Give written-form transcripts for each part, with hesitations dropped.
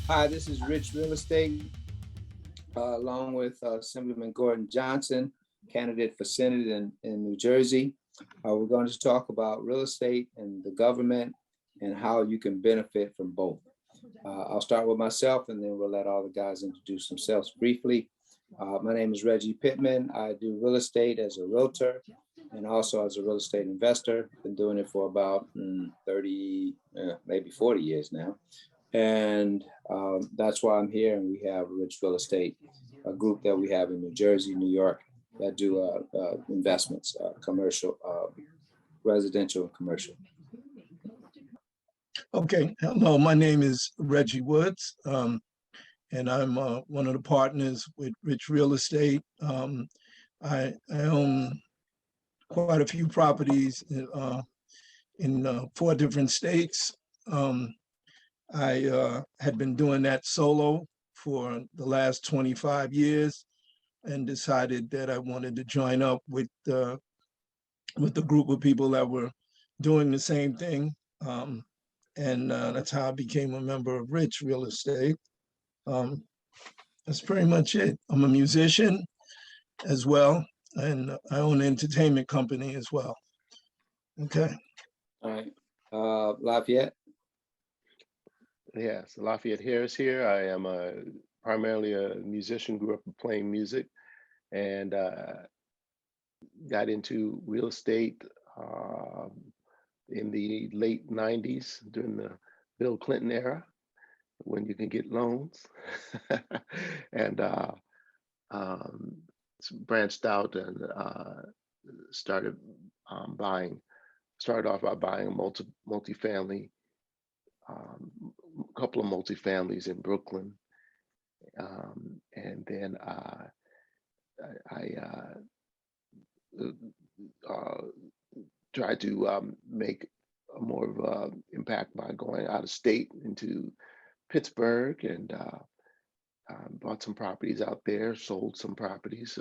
Hi, this is Rich Real Estate, along with Assemblyman Gordon Johnson, candidate for Senate in New Jersey. We're going to talk about real estate and the government and how you can benefit from both. I'll start with myself and then we'll let all the guys introduce themselves briefly. My name is Reggie Pittman. I do real estate as a realtor and also as a real estate investor. Been doing it for about 30, maybe 40 years now. And that's why I'm here. And we have Rich Real Estate, a group that we have in New Jersey, New York, that do investments, commercial, residential and commercial. Okay, hello, my name is Reggie Woods, and I'm one of the partners with Rich Real Estate. I own quite a few properties in 4 different states. I had been doing that solo for the last 25 years and decided that I wanted to join up with a group of people that were doing the same thing. And that's how I became a member of Rich Real Estate. That's pretty much it. I'm a musician as well, and I own an entertainment company as well. Okay. All right. Lafayette? Yes, Lafayette Harris here. I am primarily a musician, grew up playing music, and got into real estate in the late 90s during the Bill Clinton era, when you can get loans, and branched out and started off by buying a multifamily, couple of multifamilies in Brooklyn, and then I tried to make more of an impact by going out of state into Pittsburgh, and bought some properties out there, sold some properties,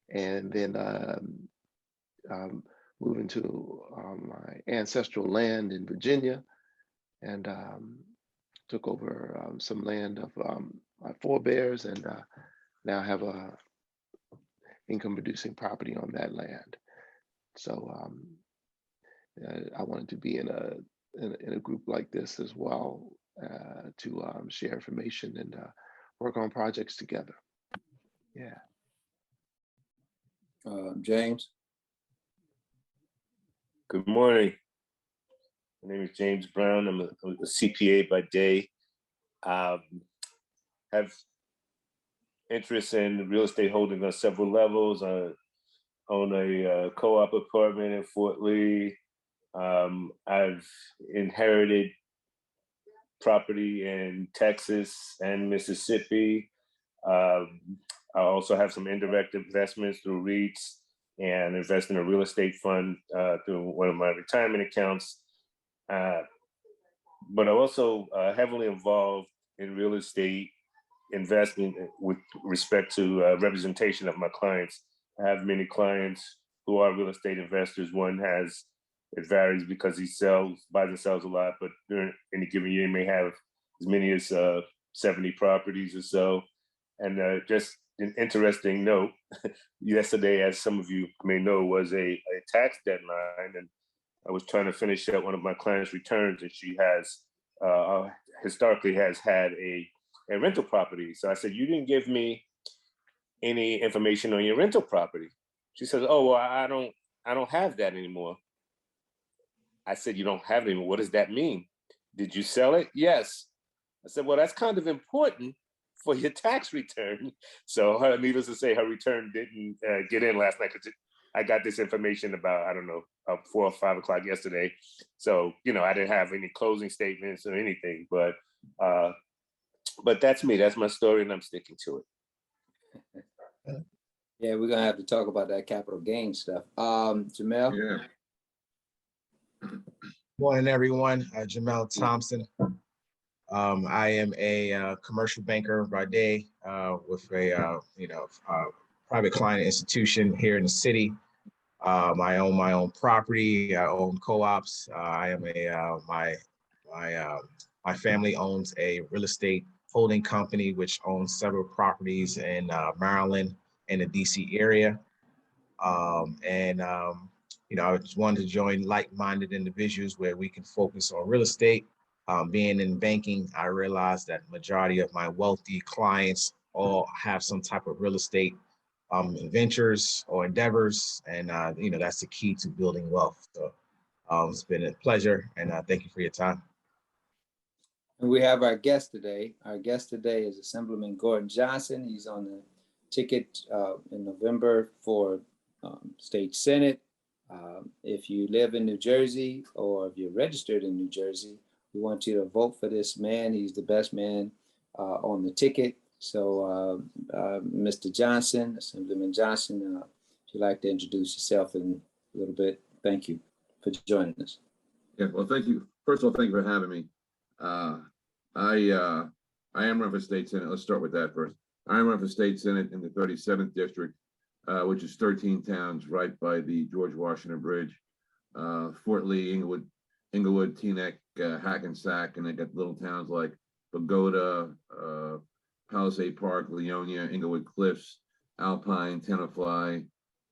and then moved into my ancestral land in Virginia, and took over some land of my forebears, and now have a income producing property on that land. So I wanted to be in a group like this as well, to share information and work on projects together. Yeah. James? Good morning. My name is James Brown. I'm a CPA by day. Have interest in real estate holding on several levels. I own a co-op apartment in Fort Lee. I've inherited property in Texas and Mississippi. I also have some indirect investments through REITs and invest in a real estate fund through one of my retirement accounts. But I'm also heavily involved in real estate investment with respect to representation of my clients. I have many clients who are real estate investors. One has, it varies because he buys and sells a lot, but during any given year, he may have as many as 70 properties or so. And just an interesting note, yesterday, as some of you may know, was a tax deadline, and I was trying to finish up one of my clients' returns, and she has historically has had a rental property. So I said, you didn't give me any information on your rental property. She says, oh, well, I don't have that anymore. I said, you don't have it anymore. What does that mean? Did you sell it? Yes. I said, well, that's kind of important for your tax return. So needless to say, her return didn't get in last night, because I got this information about, I don't know, 4 or 5 o'clock yesterday. So, I didn't have any closing statements or anything, but that's me. That's my story, and I'm sticking to it. Yeah, we're gonna have to talk about that capital gain stuff. Jamel? Yeah. Morning, everyone. Jamel Thompson. I am a commercial banker by day with a private client institution here in the city. I own my own property. I own co-ops. I am my My family owns a real estate holding company, which owns several properties in Maryland and the DC area. I just wanted to join like-minded individuals where we can focus on real estate. Being in banking, I realized that majority of my wealthy clients all have some type of real estate ventures or endeavors, and that's the key to building wealth. So it's been a pleasure, and thank you for your time. And we have our guest today. Our guest today is Assemblyman Gordon Johnson. He's on the ticket in November for State Senate. If you live in New Jersey or if you're registered in New Jersey, we want you to vote for this man. He's the best man on the ticket. So, Mr. Johnson, Assemblyman Johnson, if you'd like to introduce yourself in a little bit, thank you for joining us. Yeah, well, thank you. First of all, thank you for having me. I am running for State Senate. Let's start with that first. I am running for State Senate in the 37th District, which is 13 towns right by the George Washington Bridge, Fort Lee, Inglewood, Teaneck, Hackensack, and they got little towns like Pagoda, Palisade Park, Leonia, Inglewood Cliffs, Alpine, Tenafly,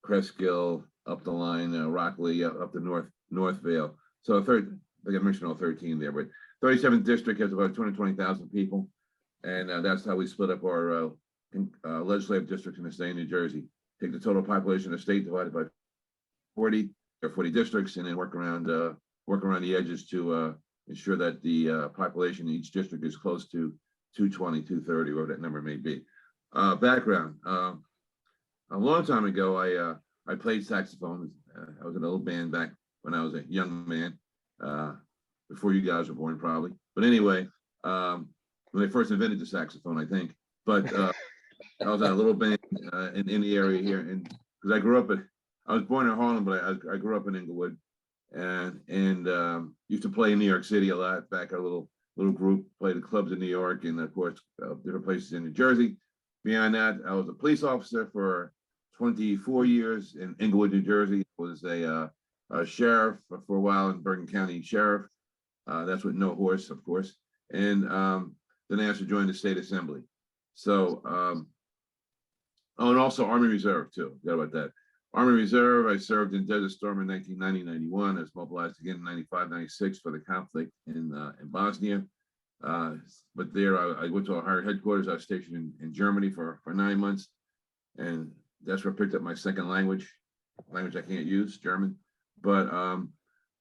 Cresskill, up the line, Rockley, up the Northvale. So I mentioned all 13 there, but 37th District has about 220,000 people. And that's how we split up our legislative districts in the state of New Jersey. Take the total population of the state divided by 40 districts, and then work around the edges to ensure that the population in each district is close to 220, 230, whatever that number may be. Background, a long time ago, I played saxophone. I was in a little band back when I was a young man, before you guys were born probably. But anyway, when they first invented the saxophone, I think. But I was in a little band in the area here, and because I was born in Harlem, but I grew up in Inglewood, and used to play in New York City a lot. Back a little group, played at clubs in New York, and of course different places in New Jersey. Beyond that, I was a police officer for 24 years in Inglewood, New Jersey. I was a sheriff for a while in Bergen County Sheriff. That's with no horse, of course. And then I asked to join the state assembly. So, and also Army Reserve too. Forgot about that. Army Reserve, I served in Desert Storm in 1990-91. I was mobilized again in 95-96 for the conflict in Bosnia. But there I went to a higher headquarters. I was stationed in Germany for 9 months. And that's where I picked up my second language I can't use, German. But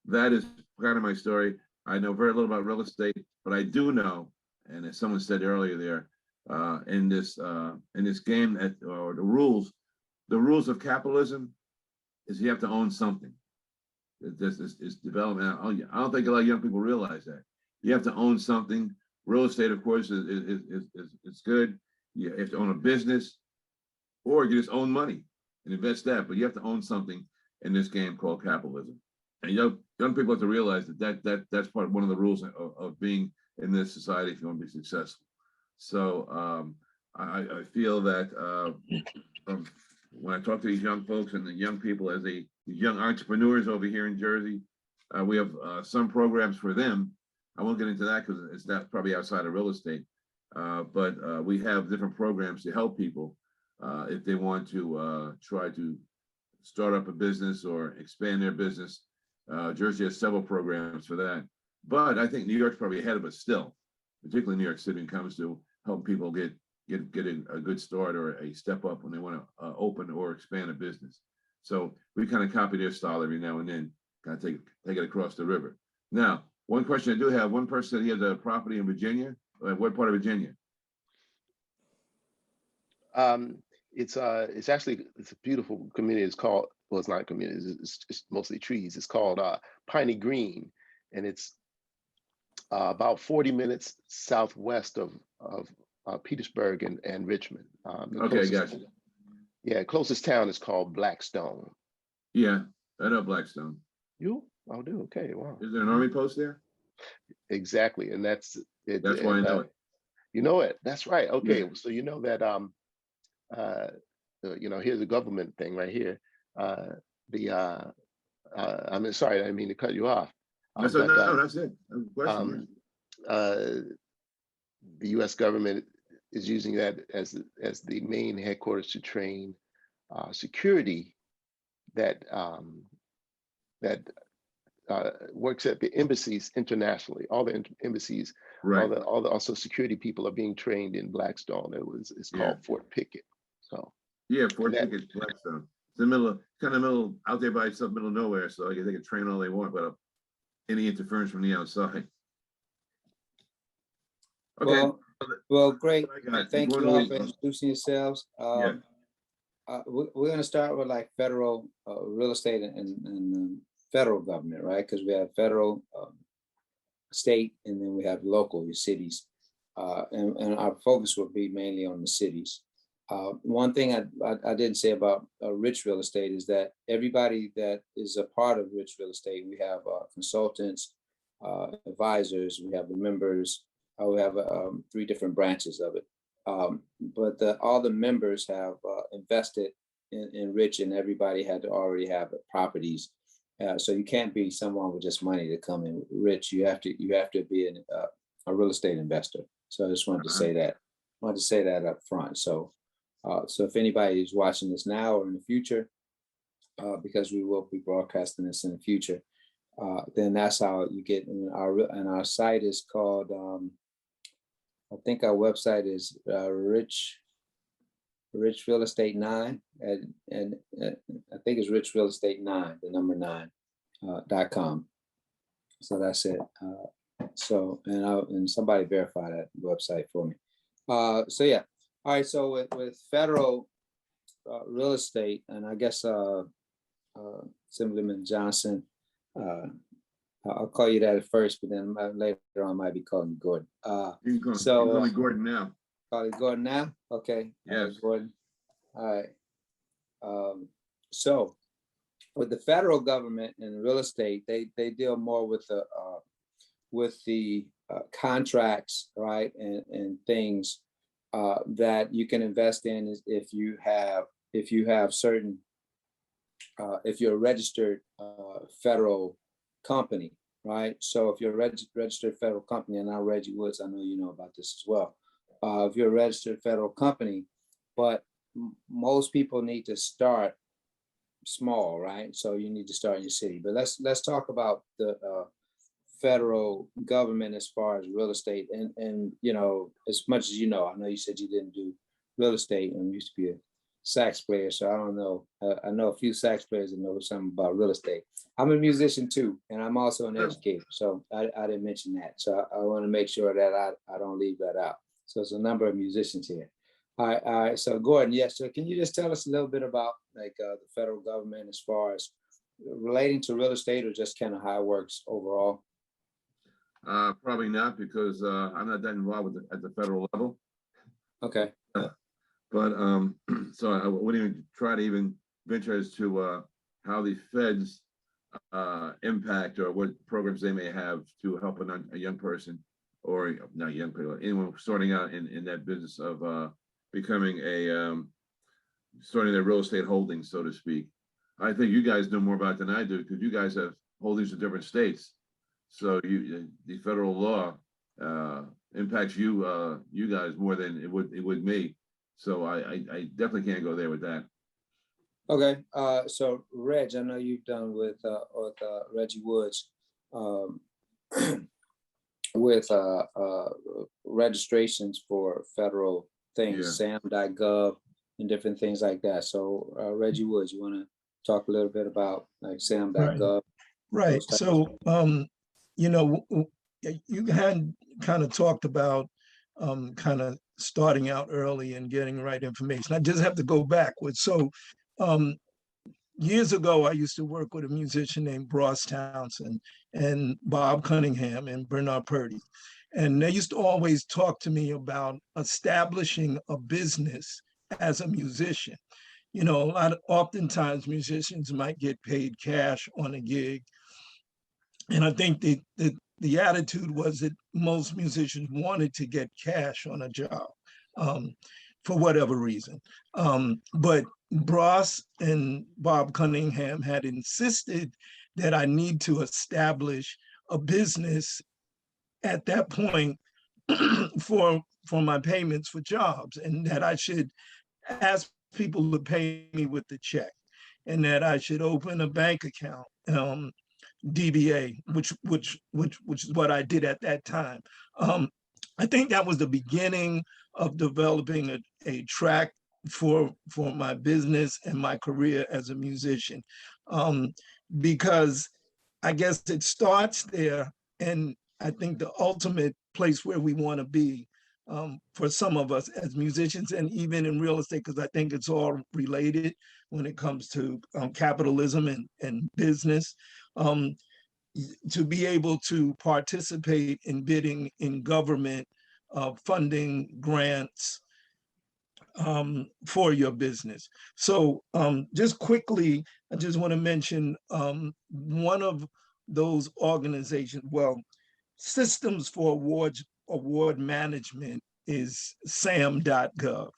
that is kind of my story. I know very little about real estate, but I do know, and as someone said earlier there, in this game, or the rules of capitalism is you have to own something. This is development. I don't think a lot of young people realize that. You have to own something. Real estate, of course, is good. You have to own a business, or you just own money and invest that. But you have to own something in this game called capitalism. And young people have to realize that's part of one of the rules of being in this society if you want to be successful. So I feel that when I talk to these young folks and the young people, as these young entrepreneurs over here in Jersey, we have some programs for them. I won't get into that because that's probably outside of real estate. But we have different programs to help people if they want to try to start up a business or expand their business. Jersey has several programs for that. But I think New York's probably ahead of us still, particularly New York City, when it comes to helping people get a good start or a step up when they want to open or expand a business. So we kind of copy their style every now and then, kind of take it across the river. Now, one question I do have, one person said he has a property in Virginia. What part of Virginia? It's a beautiful community. It's called, well, it's not a community, it's mostly trees. It's called Piney Green, and it's about 40 minutes southwest of Petersburg and Richmond. Okay, gotcha. Yeah, closest town is called Blackstone. Yeah, I know Blackstone. You? Oh, do okay. Wow. Is there an army post there? Exactly, and that's it. That's why I know it. You know it. That's right. Okay, Yeah. so you know that here's a government thing right here. I'm sorry, I didn't mean to cut you off. No, that's it. the U.S. government is using that as the main headquarters to train security that works at the embassies internationally. All the embassies, Right. all the also security people are being trained in Blackstone. It's called Fort Pickett. So yeah, Fort Pickett, Blackstone. It's the middle of middle out there by itself, middle of nowhere. So I guess they can train all they want, but any interference from the outside. Okay. Well, great. Thank Thank you all for introducing yourselves. Yeah. We're going to start with like federal real estate and federal government, right? Because we have federal, state, and then we have local, your cities. And our focus will be mainly on the cities. One thing I didn't say about rich real estate is that everybody that is a part of rich real estate, we have consultants, advisors, we have the members, we have 3 different branches of it. But all the members have invested in rich, and everybody had to already have properties. So you can't be someone with just money to come in rich. You have to be a real estate investor. So I just wanted to say that. I wanted to say that up front. So if anybody is watching this now or in the future, because we will be broadcasting this in the future, then that's how you get in our site is called. I think our website is Rich Real Estate 9, and I think it's Rich Real Estate 9, the number 9.com. So that's it. So and somebody verify that website for me. So yeah, all right. So with federal real estate, and I guess Assemblyman Johnson. I'll call you that at first, but then later on I might be calling you Gordon. You can call me Gordon now. Call you Gordon now? Okay. Yes. Gordon. All right. So with the federal government and real estate, they deal more with the contracts, right, and things that you can invest in is if you have certain if you're a registered federal company, right? So if you're a registered federal company, and now Reggie Woods, I know you know about this as well. If you're a registered federal company, but most people need to start small, right? So you need to start in your city. But let's talk about the federal government as far as real estate, and you know, as much as you know. I know you said you didn't do real estate and used to be a sax player, so I don't know. I know a few sax players that know something about real estate. I'm a musician too, and I'm also an educator, so I didn't mention that. So I want to make sure that I don't leave that out. So it's a number of musicians here. All right. So Gordon, yes. So can you just tell us a little bit about like the federal government as far as relating to real estate, or just kind of how it works overall? Probably not, because I'm not that involved at the federal level. Okay. But so I wouldn't even try to even venture as to how the feds impact or what programs they may have to help a young person, or not young people, anyone starting out in that business of becoming starting their real estate holdings, so to speak. I think you guys know more about it than I do, because you guys have holdings in different states. So the federal law impacts you guys more than it would me. So I definitely can't go there with that. Okay. So Reg, I know you've done with Reggie Woods with registrations for federal things, SAM.gov and different things like that. So Reggie Woods, you want to talk a little bit about like SAM.gov? Right. So you know, you had kind of talked about kind of starting out early and getting the right information. I just have to go backwards. So years ago, I used to work with a musician named Ross Townsend and Bob Cunningham and Bernard Purdy. And they used to always talk to me about establishing a business as a musician. You know, oftentimes musicians might get paid cash on a gig. And I think the attitude was that most musicians wanted to get cash on a job for whatever reason. But Ross and Bob Cunningham had insisted that I need to establish a business at that point for my payments for jobs, and that I should ask people to pay me with the check, and that I should open a bank account, DBA, which is what I did at that time. I think that was the beginning of developing a track for my business and my career as a musician, because I guess it starts there, and I think the ultimate place where we want to be, for some of us as musicians, and even in real estate, because I think it's all related when it comes to capitalism and business, to be able to participate in bidding in government funding grants for your business. So just quickly, I just want to mention one of those organizations, well, Systems for Award Management is sam.gov.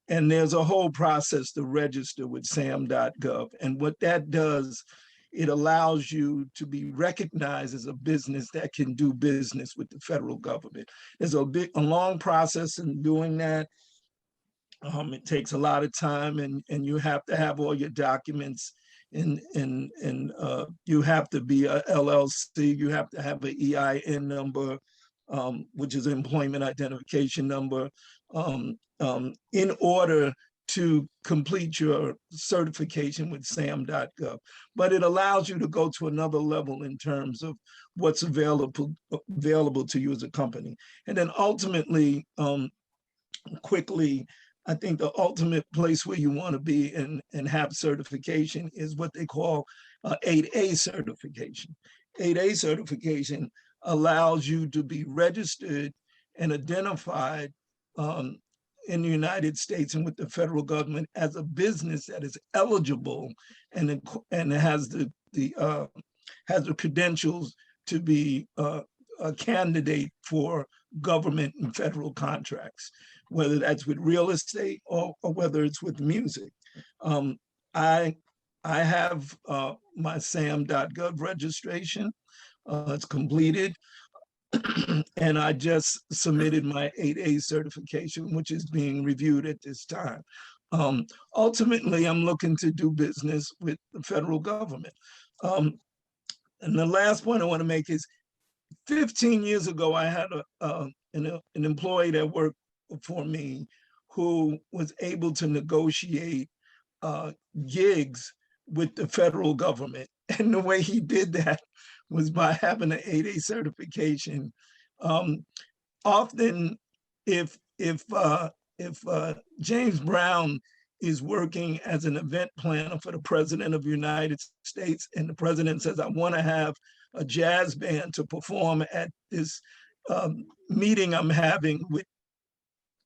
And there's a whole process to register with sam.gov. And what that does, it allows you to be recognized as a business that can do business with the federal government. There's a long process in doing that. It takes a lot of time, and you have to have all your documents, and you have to be a LLC. You have to have an EIN number, which is an employment identification number, in order to complete your certification with sam.gov. But it allows you to go to another level in terms of what's available to you as a company. And then ultimately, quickly, I think the ultimate place where you want to be and have certification is what they call 8A certification. 8A certification allows you to be registered and identified in the United States and with the federal government as a business that is eligible and has the credentials to be a candidate for government and federal contracts, whether that's with real estate or whether it's with music. I have my sam.gov registration. It's completed. And I just submitted my 8A certification, which is being reviewed at this time. Ultimately, I'm looking to do business with the federal government. And the last point I want to make is 15 years ago, I had an employee that worked for me who was able to negotiate gigs with the federal government. And the way he did that was by having an 8A certification. Often, if James Brown is working as an event planner for the President of the United States, and the President says, I want to have a jazz band to perform at this meeting I'm having with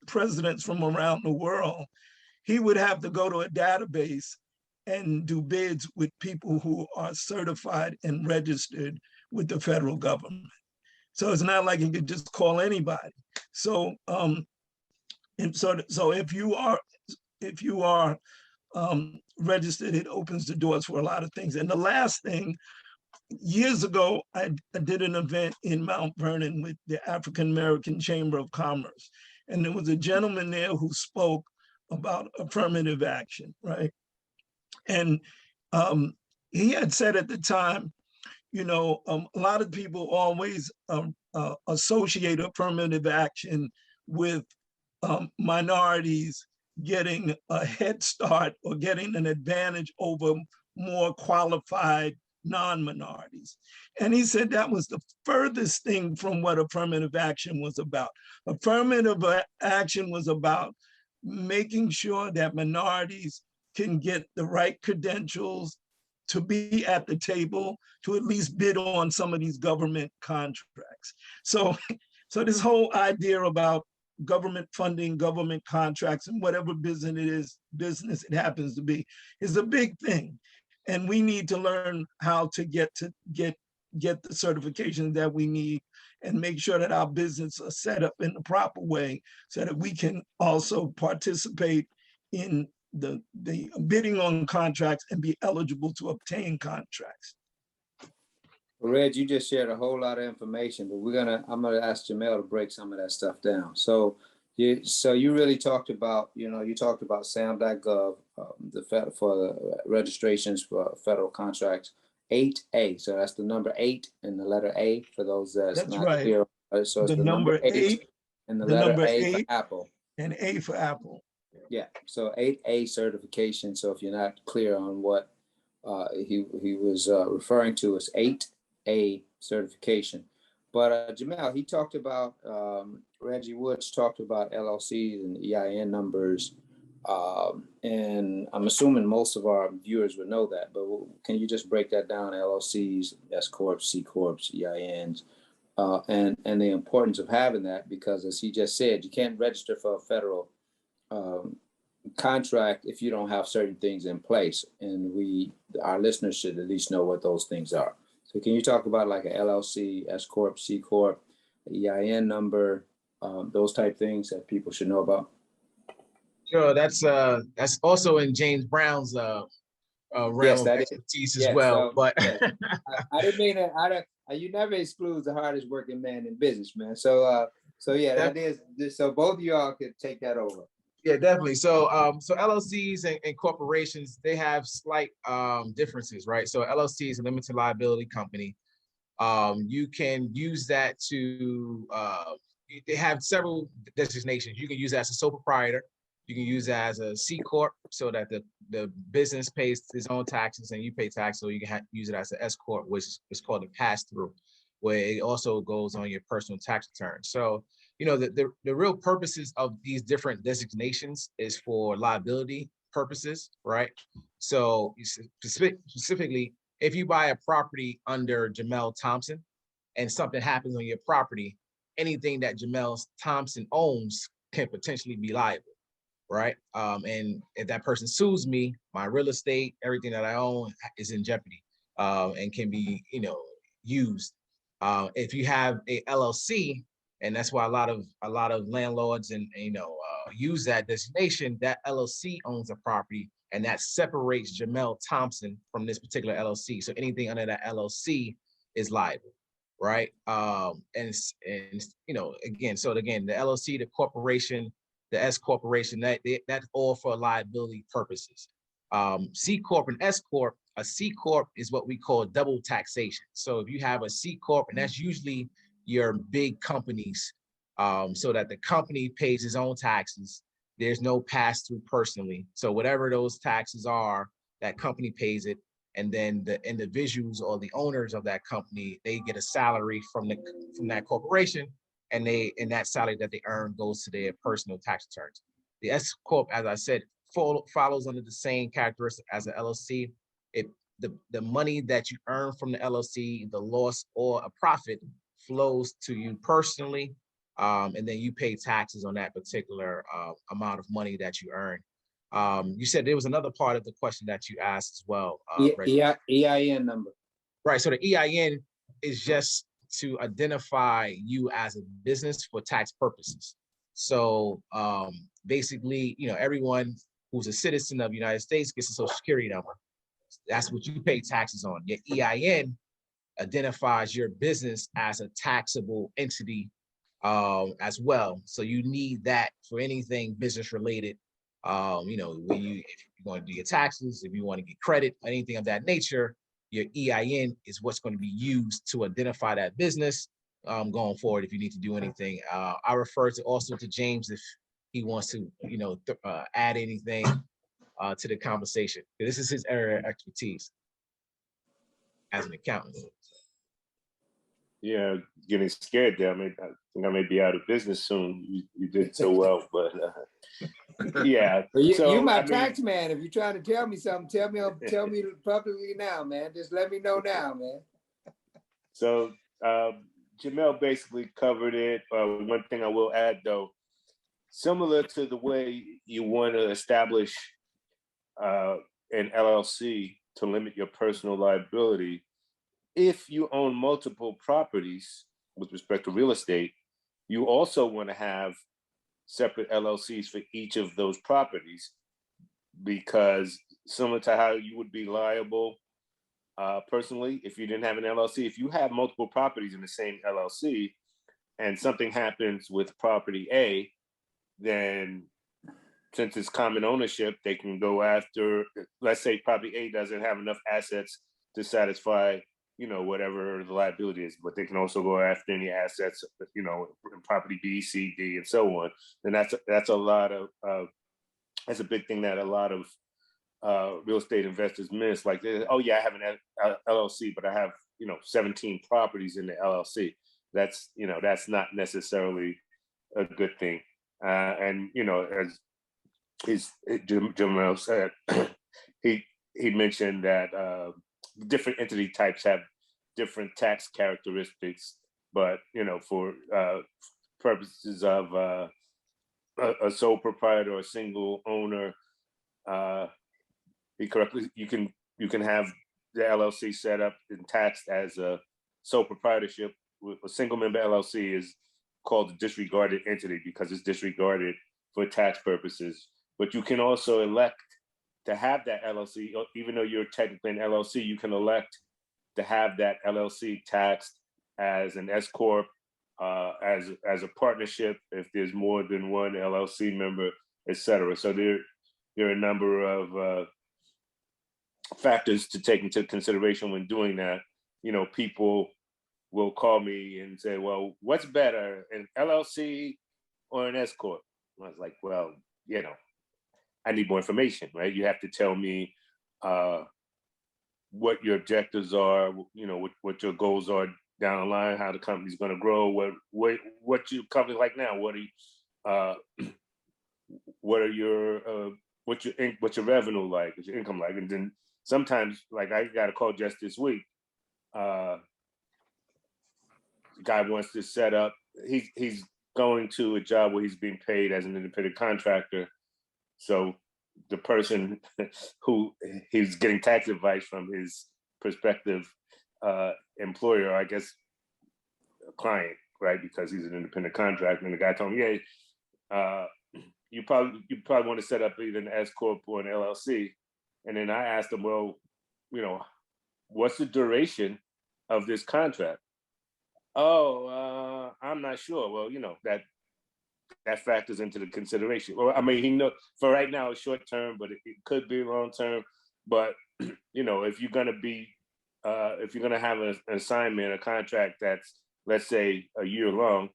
presidents from around the world, he would have to go to a database and do bids with people who are certified and registered with the federal government. So it's not like you could just call anybody. So, so if you are registered, it opens the doors for a lot of things. And the last thing, years ago, I did an event in Mount Vernon with the African American Chamber of Commerce. And there was a gentleman there who spoke about affirmative action, right? And he had said at the time, you know, a lot of people always associate affirmative action with minorities getting a head start or getting an advantage over more qualified non-minorities. And he said that was the furthest thing from what affirmative action was about. Affirmative action was about making sure that minorities can get the right credentials to be at the table, to at least bid on some of these government contracts. So this whole idea about government funding, government contracts, and whatever business it happens to be, is a big thing. And we need to learn how to get the certifications that we need and make sure that our business are set up in the proper way so that we can also participate in the bidding on contracts and be eligible to obtain contracts. Reg, you just shared a whole lot of information, but I'm gonna ask Jamel to break some of that stuff down. So you really talked about, you talked about SAM.gov, for the registrations for federal contracts, 8A. So that's the number 8 and the letter A for those that's That's not right. clear. So it's The the number number 8 8, and the the letter number A for 8, Apple. and A for Apple. Yeah, so 8A certification. So if you're not clear on what he was referring to as 8A certification. But Jamel, he talked about, Reggie Woods talked about LLCs and EIN numbers. And I'm assuming most of our viewers would know that, but can you just break that down? LLCs, S Corps, C Corps, EINs, and the importance of having that, because as he just said, you can't register for a federal contract if you don't have certain things in place, and our listeners should at least know what those things are. So can you talk about like a LLC, S Corp, C Corp, EIN number, those type things that people should know about? Sure, that's also in James Brown's realm Yes, of that is. expertise as Yes, well. so, But yes. I didn't mean that. You never exclude the hardest working man in business, man. So yeah, that is. So both of y'all could take that over. yeah, definitely. So LLCs and corporations, they have slight differences, right? So LLC is a limited liability company. You can use that to they have several designations. You can use that as a sole proprietor. You can use that as a C Corp, so that the business pays its own taxes and you pay tax. So you can use it as an S Corp, which is called a pass-through, where it also goes on your personal tax return. So, the real purposes of these different designations is for liability purposes, right? So specifically, if you buy a property under Jamel Thompson and something happens on your property, anything that Jamel Thompson owns can potentially be liable, right? And if that person sues me, my real estate, everything that I own is in jeopardy, and can be, used. If you have a LLC, and that's why a lot of landlords and use that designation, that LLC owns a property, and that separates Jamel Thompson from this particular LLC. So anything under that LLC is liable, right? And again, the LLC, the corporation, the S corporation, that's all for liability purposes. C Corp and S Corp, a C Corp is what we call double taxation. So if you have a C Corp, and that's usually your big companies, so that the company pays its own taxes, there's no pass-through personally. So whatever those taxes are, that company pays it, and then the individuals or the owners of that company, they get a salary from that corporation, and that salary that they earn goes to their personal tax returns. The S Corp, as I said, follows under the same characteristic as an LLC. The money that you earn from the LLC, the loss or a profit, flows to you personally, and then you pay taxes on that particular amount of money that you earn. You said there was another part of the question that you asked as well. EIN number. Right. So the EIN is just to identify you as a business for tax purposes. So basically, everyone who's a citizen of the United States gets a Social Security number. That's what you pay taxes on. Your EIN identifies your business as a taxable entity as well. So you need that for anything business related. If you want to do your taxes, if you want to get credit, anything of that nature, your EIN is what's going to be used to identify that business going forward. If you need to do anything, I refer to James if he wants to, add anything to the conversation. This is his area of expertise as an accountant. Yeah, getting scared there. I think I may be out of business soon. You did so well, but yeah. You my tax man. If you're trying to tell me something, tell me publicly now, man. Just let me know now, man. So Jamel basically covered it. One thing I will add, though, similar to the way you want to establish an LLC to limit your personal liability, if you own multiple properties with respect to real estate, you also want to have separate LLCs for each of those properties, because similar to how you would be liable personally, if you didn't have an LLC, if you have multiple properties in the same LLC and something happens with property A, then since it's common ownership, they can go after, let's say property A doesn't have enough assets to satisfy, whatever the liability is, but they can also go after any assets, in property B, C, D, and so on. And that's a lot of, that's a big thing that a lot of real estate investors miss. Like, oh yeah, I have an LLC, but I have 17 properties in the LLC. That's that's not necessarily a good thing. And as Jamal said, he mentioned that different entity types have different tax characteristics, but for purposes of a sole proprietor or a single owner, you can have the LLC set up and taxed as a sole proprietorship. A single member LLC is called a disregarded entity because it's disregarded for tax purposes. But you can also elect to have that LLC, even though you're technically an LLC, you can elect to have that LLC taxed as an S corp, as a partnership if there's more than one LLC member, et cetera. So there are a number of factors to take into consideration when doing that. People will call me and say, well, what's better, an LLC or an S corp? I was like, well, I need more information, right? You have to tell me what your objectives are, what your goals are down the line, how the company's going to grow, what your company like now, what's your revenue like, what's your income like, and then sometimes, like I got a call just this week. Guy wants to set up. He's going to a job where he's being paid as an independent contractor. So the person who he's getting tax advice from his prospective employer, I guess, a client, right? Because he's an independent contractor. And the guy told me, yeah, you probably want to set up either an S corp or an LLC. And then I asked him, well, what's the duration of this contract? Oh, I'm not sure. Well, that factors into the consideration. Well, I mean, he know for right now it's short term, but it could be long term. But if you're gonna have an assignment, a contract that's, let's say, a year long,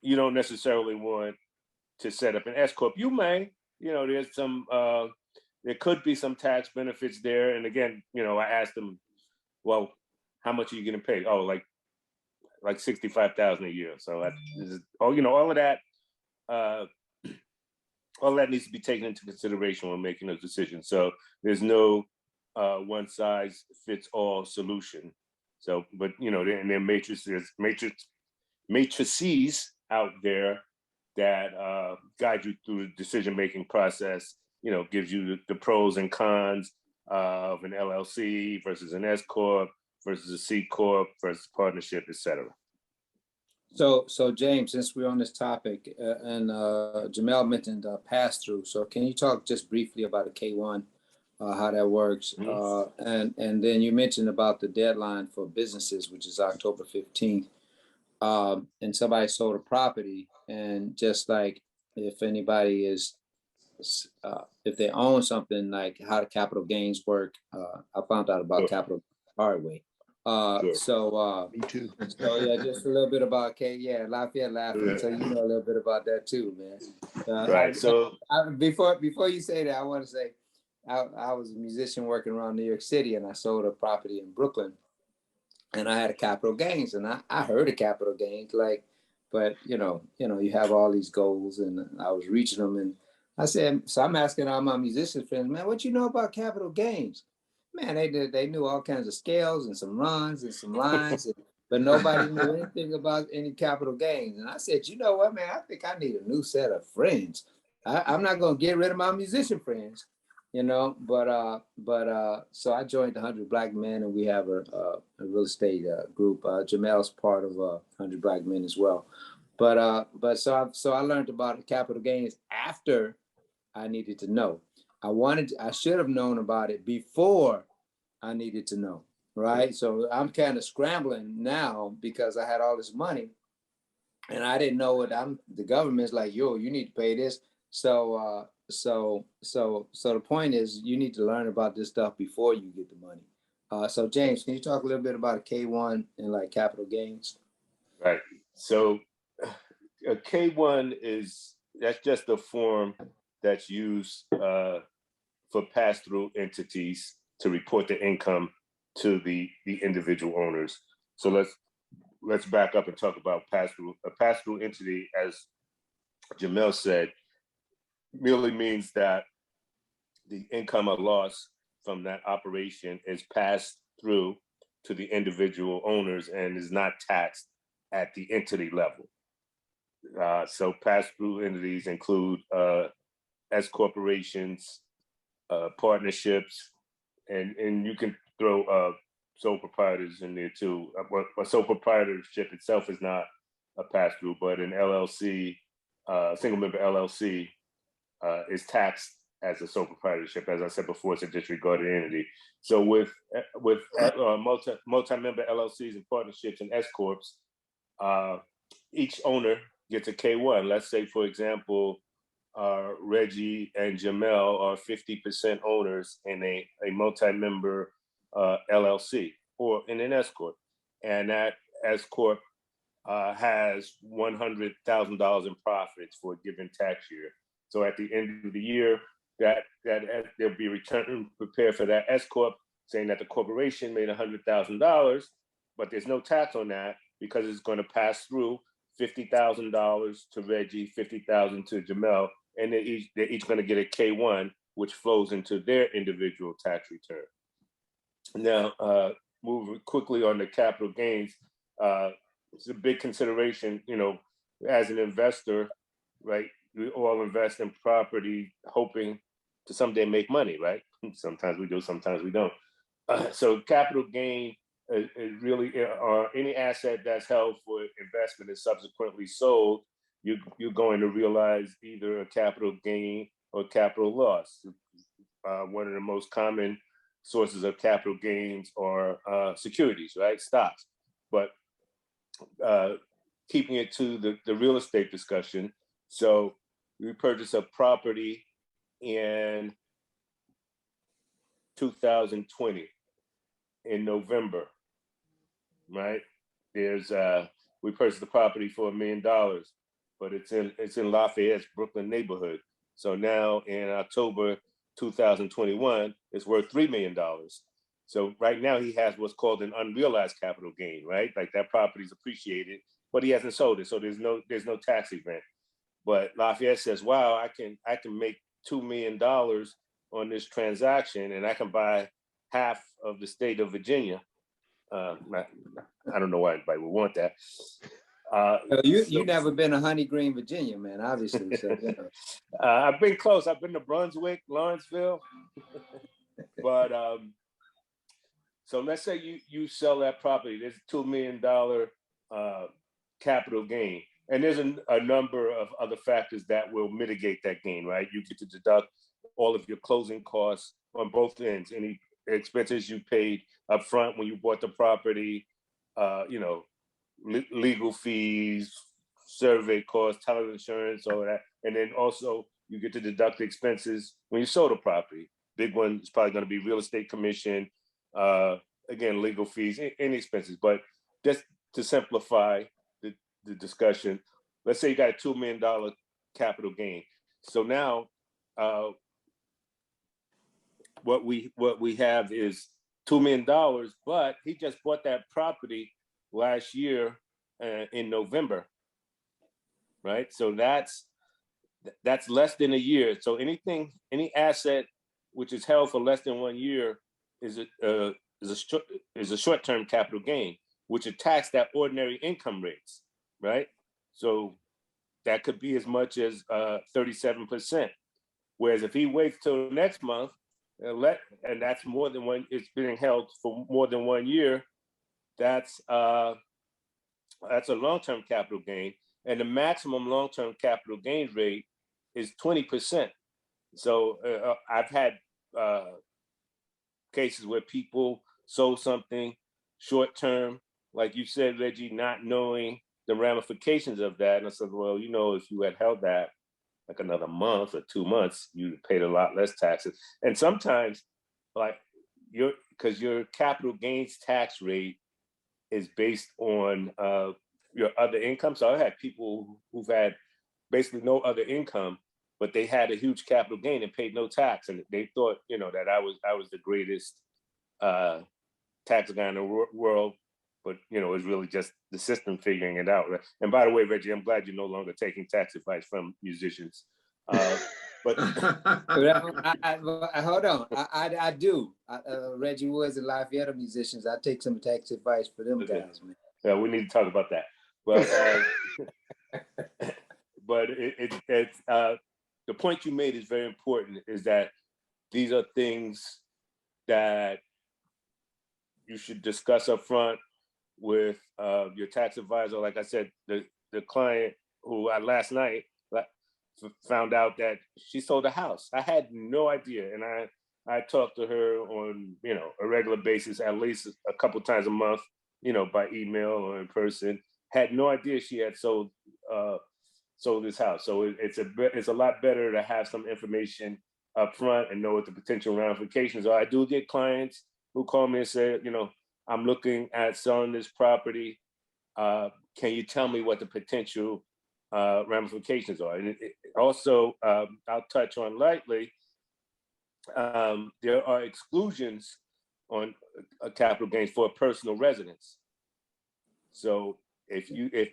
you don't necessarily want to set up an S corp. You may, there's some, there could be some tax benefits there. And again, I asked him, well, how much are you getting paid? Oh, like $65,000 a year. So all of that. All that needs to be taken into consideration when making those decisions. So there's no one size fits all solution. So, but and there are matrices out there that guide you through the decision-making process. Gives you the pros and cons of an LLC versus an S corp versus a C corp versus partnership, et cetera. So James, since we're on this topic, and Jamel mentioned pass-through, so can you talk just briefly about a K-1, how that works? Mm-hmm. And then you mentioned about the deadline for businesses, which is October 15th. And somebody sold a property, and just like if anybody is, if they own something, like how the capital gains work, I found out about capital hard way. Sure. So me too. So yeah, just a little bit about Lafayette laughing. So a little bit about that too, man. Right. So before you say that, I want to say I was a musician working around New York City, and I sold a property in Brooklyn, and I had a capital gains, and I heard of capital gains, but you have all these goals, and I was reaching them, and I said, so I'm asking all my musician friends, man, what you know about capital gains? Man, they knew all kinds of scales and some runs and some lines, but nobody knew anything about any capital gains. And I said, you know what, man, I think I need a new set of friends. I'm not going to get rid of my musician friends, but so I joined the 100 Black Men, and we have a real estate group. Jamel's part of 100 Black Men as well. But so I learned about capital gains after I needed to know. I should have known about it before I needed to know. right? So I'm kind of scrambling now because I had all this money and I didn't know what the government's like, yo, you need to pay this. So the point is you need to learn about this stuff before you get the money. So James, can you talk a little bit about a K1 and like capital gains? Right. So a K1 that's just a form that's used for pass-through entities to report the income to the individual owners. So let's back up and talk about pass-through. A pass-through entity, as Jamel said, merely means that the income or loss from that operation is passed through to the individual owners and is not taxed at the entity level. So pass-through entities include S corporations, partnerships, and you can throw sole proprietors in there too. A sole proprietorship itself is not a pass-through, but an LLC, single member LLC, is taxed as a sole proprietorship. As I said before, it's a disregarded entity. So with multi-member LLCs and partnerships and S corps, each owner gets a K1. Let's say, for example, Reggie and Jamel are 50% owners in a multi-member LLC or in an S corp, and that S corp has $100,000 in profits for a given tax year. So at the end of the year, that there'll be a return prepared for that S corp, saying that the corporation made $100,000, but there's no tax on that because it's going to pass through $50,000 to Reggie, $50,000 to Jamel, and they're each going to get a K1, which flows into their individual tax return. Now, moving quickly on the capital gains, it's a big consideration, as an investor, right? We all invest in property hoping to someday make money, right? Sometimes we do, sometimes we don't. So capital gain is really any asset that's held for investment and subsequently sold, you're going to realize either a capital gain or capital loss. One of the most common sources of capital gains are securities, right? Stocks. But keeping it to the real estate discussion, so we purchased a property in 2020 in November, right? We purchased the property for $1 million, but it's in Lafayette's Brooklyn neighborhood. So now in October 2021, it's worth $3 million. So right now he has what's called an unrealized capital gain, right? Like that property's appreciated, but he hasn't sold it, so there's no tax event. But Lafayette says, wow, I can make $2 million on this transaction, and I can buy half of the state of Virginia. I don't know why anybody would want that. You never been to Honey Green, Virginia, man, obviously. So, I've been close. I've been to Brunswick, Lawrenceville. But so let's say you sell that property. There's a $2 million capital gain. And there's a number of other factors that will mitigate that gain, right? You get to deduct all of your closing costs on both ends, any expenses you paid up front when you bought the property, legal fees, survey costs, title insurance, all that. And then also you get to deduct the expenses when you sold the property. Big one is probably going to be real estate commission, again, legal fees, any expenses. But just to simplify the discussion, let's say you got a $2 million capital gain. So now what we have is $2 million, but he just bought that property last year in November, right? So that's less than a year. So any asset which is held for less than 1 year is a short-term capital gain, which are taxed at ordinary income rates, right? So that could be as much as 37%. Whereas if he waits till next month, and that's more than one, it's being held for more than 1 year, that's a long-term capital gain. And the maximum long-term capital gain rate is 20%. So I've had cases where people sold something short term, like you said, Reggie, not knowing the ramifications of that. And I said, well, you know, if you had held that like another month or 2 months, you'd paid a lot less taxes. And sometimes, like because your capital gains tax rate is based on your other income. So I had people who've had basically no other income, but they had a huge capital gain and paid no tax, and they thought, you know, that I was the greatest tax guy in the world. But you know, it's really just the system figuring it out. Right? And by the way, Reggie, I'm glad you're no longer taking tax advice from musicians. But hold on, I do. Reggie Woods and Lafayette are musicians. I take some tax advice for them guys, man. Yeah, we need to talk about that. But but it's the point you made is very important. Is that these are things that you should discuss up front with your tax advisor. Like I said, the client who last night found out that she sold a house. I had no idea, and I talked to her on, you know, a regular basis, at least a couple times a month, you know, by email or in person. Had no idea she had sold this house. So it's a lot better to have some information up front and know what the potential ramifications are. I do get clients who call me and say, you know, I'm looking at selling this property. Can you tell me what the potential ramifications are? And also, I'll touch on lightly, there are exclusions on a capital gains for a personal residence. So if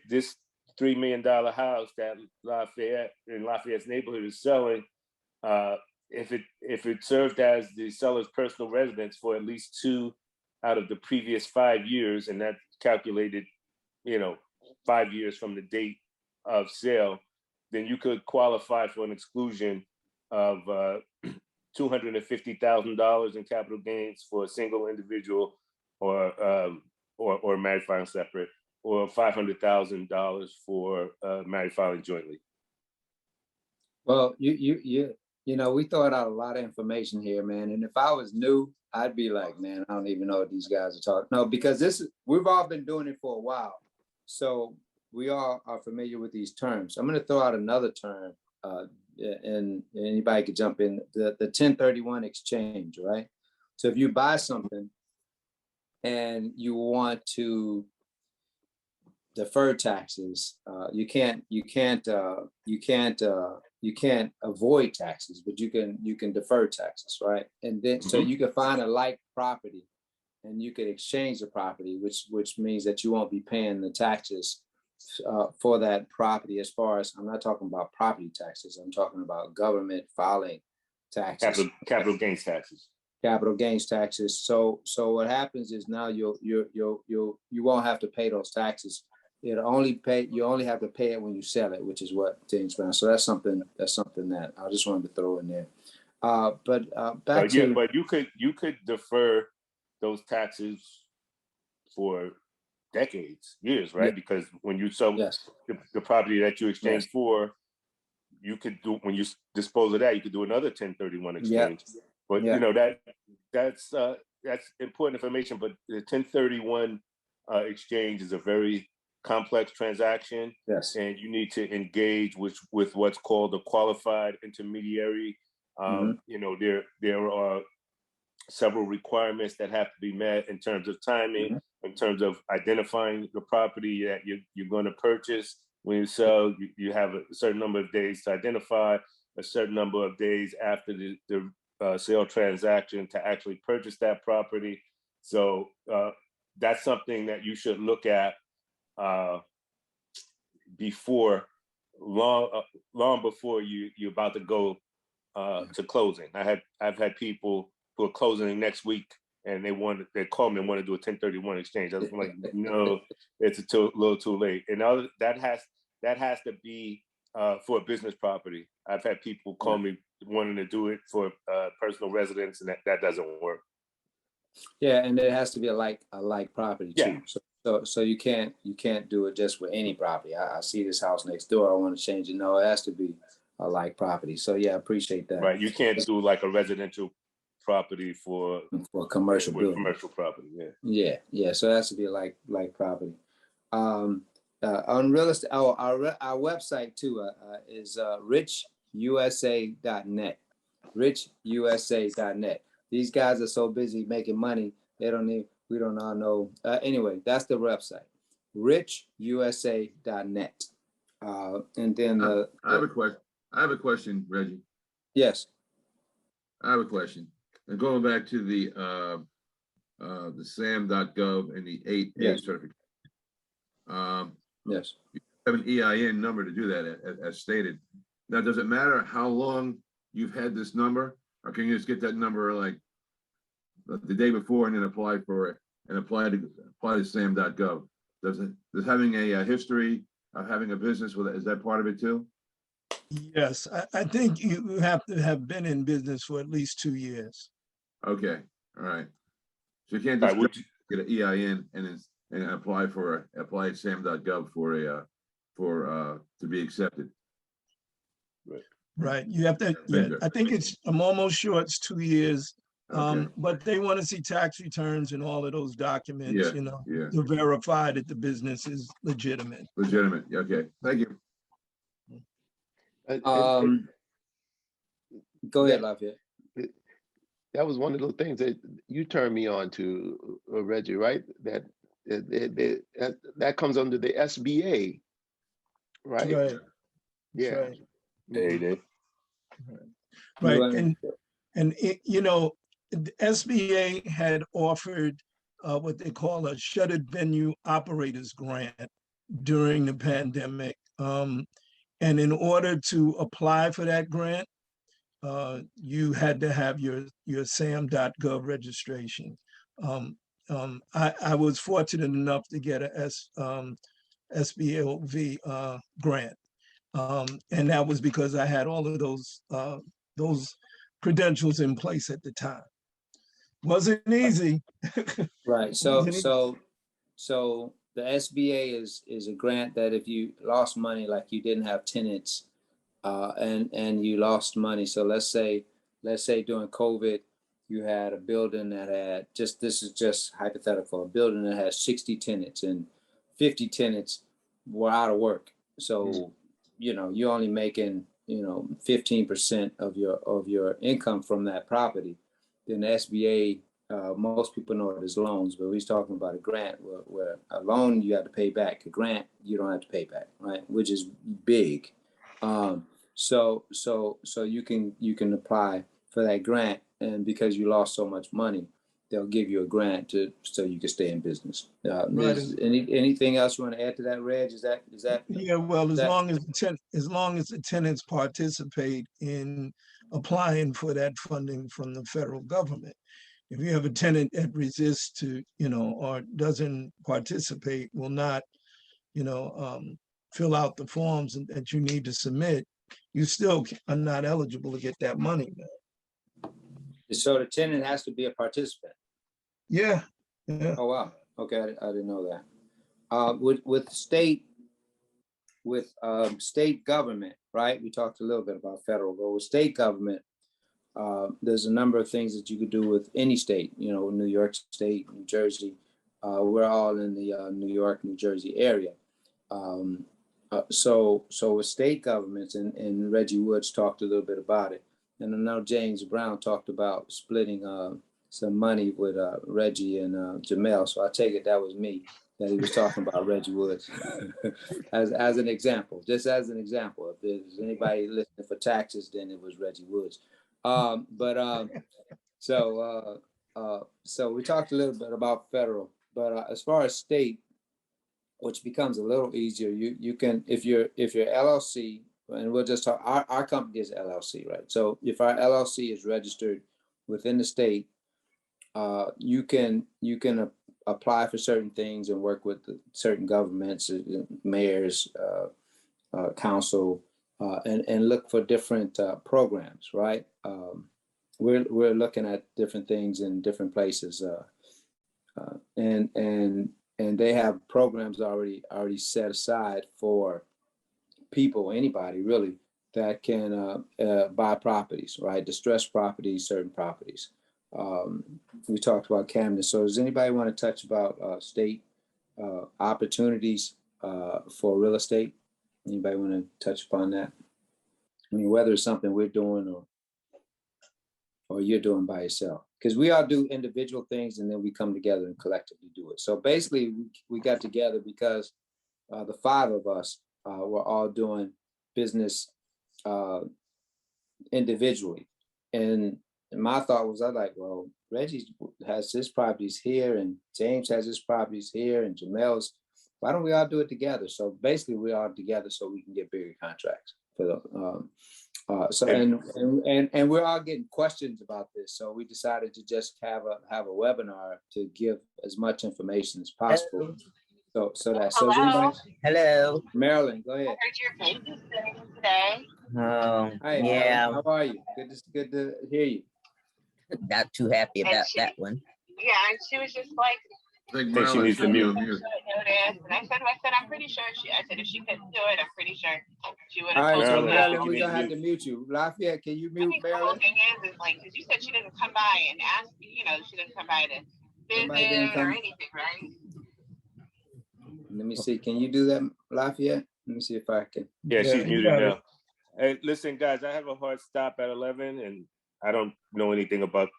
this $3 million house that Lafayette's neighborhood is selling, if it served as the seller's personal residence for at least 2 out of the previous 5 years, and that's calculated, you know, 5 years from the date of sale, then you could qualify for an exclusion of $250,000 in capital gains for a single individual or married filing separate, or $500,000 for married filing jointly. Well, you know, we throw out a lot of information here, man. And if I was new, I'd be like, man, I don't even know what these guys are talking. No, because we've all been doing it for a while, so we all are familiar with these terms. I'm going to throw out another term, and anybody could jump in. The 1031 exchange, right? So if you buy something and you want to defer taxes, you can't avoid taxes, but you can defer taxes, right? And then so you can find a like property and you can exchange the property, which means that you won't be paying the taxes for that property. As far as, I'm not talking about property taxes, I'm talking about government filing taxes, capital gains taxes. Capital gains taxes. So what happens is now you won't have to pay those taxes. You only have to pay it when you sell it, which is what James found. So that's something that I just wanted to throw in there. But you could defer those taxes for decades, years, right? Yeah. Because when you sell the property that you exchange for, you could do, when you dispose of that, you could do another 1031 exchange. Yeah. But you know, that's important information. But the 1031 exchange is a very complex transaction. Yes. And you need to engage with what's called a qualified intermediary. You know, there are several requirements that have to be met in terms of timing, in terms of identifying the property that you're going to purchase. When you sell, you have a certain number of days to identify, a certain number of days after the sale transaction to actually purchase that property. So that's something that you should look at long before you're about to go to closing. I've had people who are closing next week, and they call me and want to do a 1031 exchange. I was like, no, it's a little too late. And that has to be for a business property. I've had people call me wanting to do it for personal residence, and that doesn't work. Yeah, and it has to be a like property too. So you can't do it just with any property. I see this house next door, I want to change it. No, it has to be a like property. So yeah, I appreciate that. Right, you can't do like a residential property for commercial with building. commercial property. Yeah. Yeah. So it has to be like property. On real estate, our website too is richusa.net. Richusa.net. These guys are so busy making money, we don't all know. Anyway, that's the website, richusa.net. And then I have a question. I have a question, Reggie. yes. I have a question. And going back to the SAM.gov and the 8A Yes. certificate. Yes. You have an EIN number to do that as stated. Now, does it matter how long you've had this number, or can you just get that number like the day before and then apply for it and apply to SAM.gov? Does having a history of having a business with it, is that part of it too? Yes, I think you have to have been in business for at least 2 years. Okay, all right. So you can't All just right, get an EIN and apply at SAM.gov to be accepted. Right, you have to, yeah, I think I'm almost sure it's 2 years. Okay. But they want to see tax returns and all of those documents, Yeah. to verify that the business is legitimate. Legitimate, okay, thank you. Go ahead, Lafayette. That was one of those things that you turned me on to, Reggie, right? That comes under the SBA, right? Right. Yeah. Right. Mhm. Right. And it, the SBA had offered what they call a shuttered venue operators grant during the pandemic. And in order to apply for that grant, you had to have your SAM.gov registration. I was fortunate enough to get a SBLV grant. And that was because I had all of those credentials in place at the time. Wasn't easy. Right. So the SBA is a grant that if you lost money, like you didn't have tenants, and you lost money. So let's say during COVID, you had a building that had this is just hypothetical, a building that has 60 tenants and 50 tenants were out of work. So, you're only making, 15% of your income from that property. Then the SBA, most people know it as loans, but we're talking about a grant where a loan you have to pay back, a grant you don't have to pay back, right? Which is big. So you can apply for that grant, and because you lost so much money, they'll give you a grant so you can stay in business. Right. Anything else you want to add to that, Reg? Is that? Yeah. Well, as long as the tenants participate in applying for that funding from the federal government. If you have a tenant that resists to, or doesn't participate, will not, fill out the forms that you need to submit, you still are not eligible to get that money. So the tenant has to be a participant. Yeah. Oh wow. Okay, I didn't know that. With state government, right? We talked a little bit about federal, but with state government, there's a number of things that you could do with any state. New York State, New Jersey. We're all in the New York, New Jersey area. So with state governments, and Reggie Woods talked a little bit about it, and I know James Brown talked about splitting some money with Reggie and Jamel. So I take it that was me that he was talking about, Reggie Woods, as an example, just as an example. If there's anybody listening for taxes, then it was Reggie Woods. So we talked a little bit about federal, but as far as state, which becomes a little easier, you can, if you're LLC, and we'll just talk, our company is LLC, right? So if our LLC is registered within the state, you can apply for certain things and work with certain governments, mayors, council, and look for different programs, right? We're looking at different things in different places, and they have programs already set aside for people, anybody really, that can buy properties, right? Distressed properties, certain properties. we talked about Camden. So does anybody want to touch about state opportunities for real estate? Anybody want to touch upon that? I mean, whether it's something we're doing or you're doing by yourself, because we all do individual things and then we come together and collectively do it. So basically, we got together because the five of us were all doing business individually, and my thought was, I like, well, Reggie has his properties here, and James has his properties here, and Jamel's. Why don't we all do it together? So basically, we are together so we can get bigger contracts for the. And we're all getting questions about this, so we decided to just have a webinar to give as much information as possible. So that's so. Hello. Marilyn, go ahead. I heard your baby's singing today. Oh, Hi, yeah. Marilyn, how are you? Good to hear you. Not too happy about that one. Yeah, and she was just like, I think Think she needs to mute. notice. And I said, I'm pretty sure I said, if she couldn't do it, I'm pretty sure she would All have right, told so me Marilyn, that. Marilyn, we're you gonna have mute. to mute you. Lafayette, can you I mute think the whole Marilyn? thing is like, because you said she didn't come by and ask, she didn't come by to Somebody didn't visit or come. anything, right? Let me see. Can you do that, Lafayette? Let me see if I can. Yeah, she's you muted got it. now. Hey, listen, guys, I have a hard stop at 11, and I don't know anything about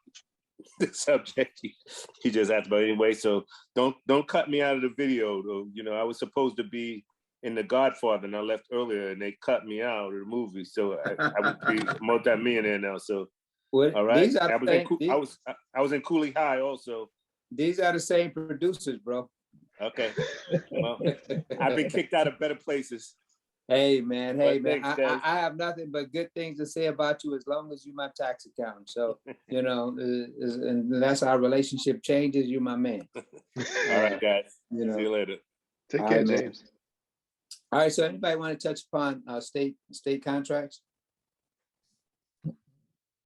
the subject he just asked about anyway. So don't cut me out of the video, though. You know, I was supposed to be in The Godfather, and I left earlier, and they cut me out of the movie. So I would be multi-millionaire now. So What, all right, these are I the was in same, I was in Cooley High also. these are the same producers, bro. Okay, well, I've been kicked out of better places. Hey man, Well, thanks, guys. I have nothing but good things to say about you as long as you're my tax accountant. So you know, and that's how our relationship changes. You're my man. All right, guys. You know. See you later. Take All care, right, man. James. All right. So anybody want to touch upon state contracts?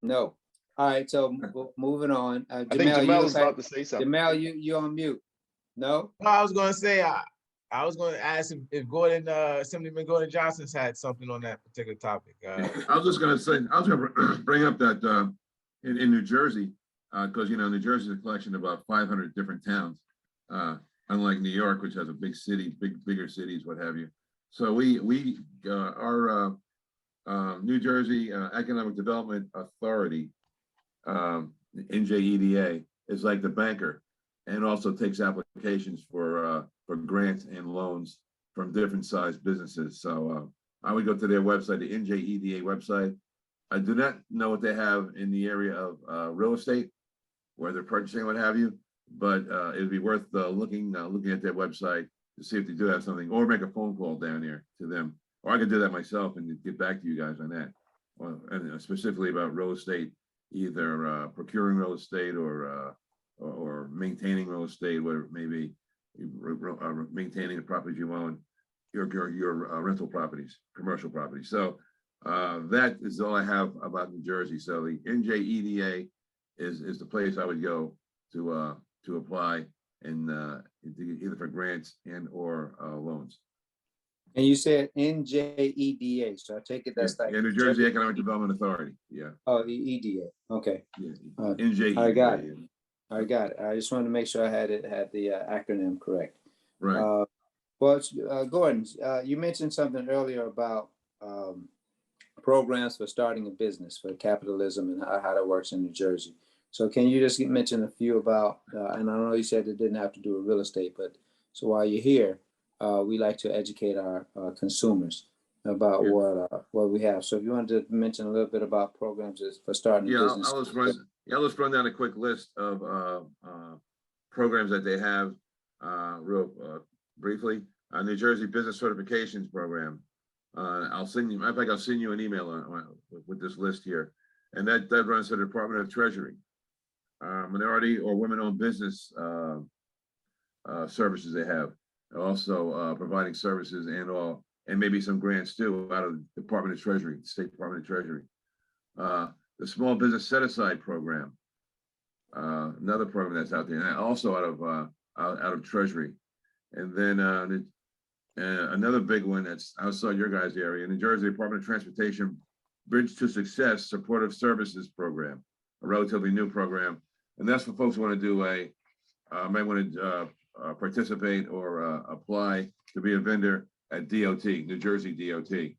No. All right. So moving on. I think Jamel is about to say something. Jamel, you on mute? No. No, I was gonna say I was gonna ask if Gordon, Assemblyman Gordon Johnson's had something on that particular topic. I was just gonna say, I was gonna bring up that in New Jersey, because New Jersey is a collection of about 500 different towns, unlike New York, which has a big city, bigger cities, what have you. So our New Jersey Economic Development Authority, NJEDA, is like the banker, and also takes applications for grants and loans from different sized businesses. So I would go to their website, the NJEDA website. I do not know what they have in the area of real estate, where they're purchasing, what have you, but it would be worth looking at their website to see if they do have something, or make a phone call down there to them. Or I could do that myself and get back to you guys on that. And specifically about real estate, either procuring real estate or maintaining real estate, whatever it may be, maintaining the properties you own, your rental properties, commercial properties. So that is all I have about New Jersey. So the NJEDA is the place I would go to apply and either for grants and or loans. And you said NJEDA, so I take it that's like New Jersey Economic Development Authority. Yeah. Oh, EDA. Okay. Yeah. NJEDA. I got it. Yeah. I got it. I just wanted to make sure I had the acronym correct. Right. Gordon, you mentioned something earlier about programs for starting a business, for capitalism, and how that works in New Jersey. So can you just mention a few about, and I know you said it didn't have to do with real estate, but so while you're here, we like to educate our consumers about what we have. So if you wanted to mention a little bit about programs for starting a business. Let's run down a quick list of programs that they have real briefly. New Jersey Business Certifications Program. I'll send you, in fact, I'll send you an email with this list here. And that runs to the Department of Treasury. Minority or women-owned business services they have. Also providing services and maybe some grants too out of the Department of Treasury, State Department of Treasury. The Small Business Set-Aside Program, another program that's out there, and also out of Treasury. And then another big one that's outside your guys' area, New Jersey Department of Transportation Bridge to Success Supportive Services Program, a relatively new program And that's for folks who want to do might want to participate or apply to be a vendor at DOT, New Jersey DOT.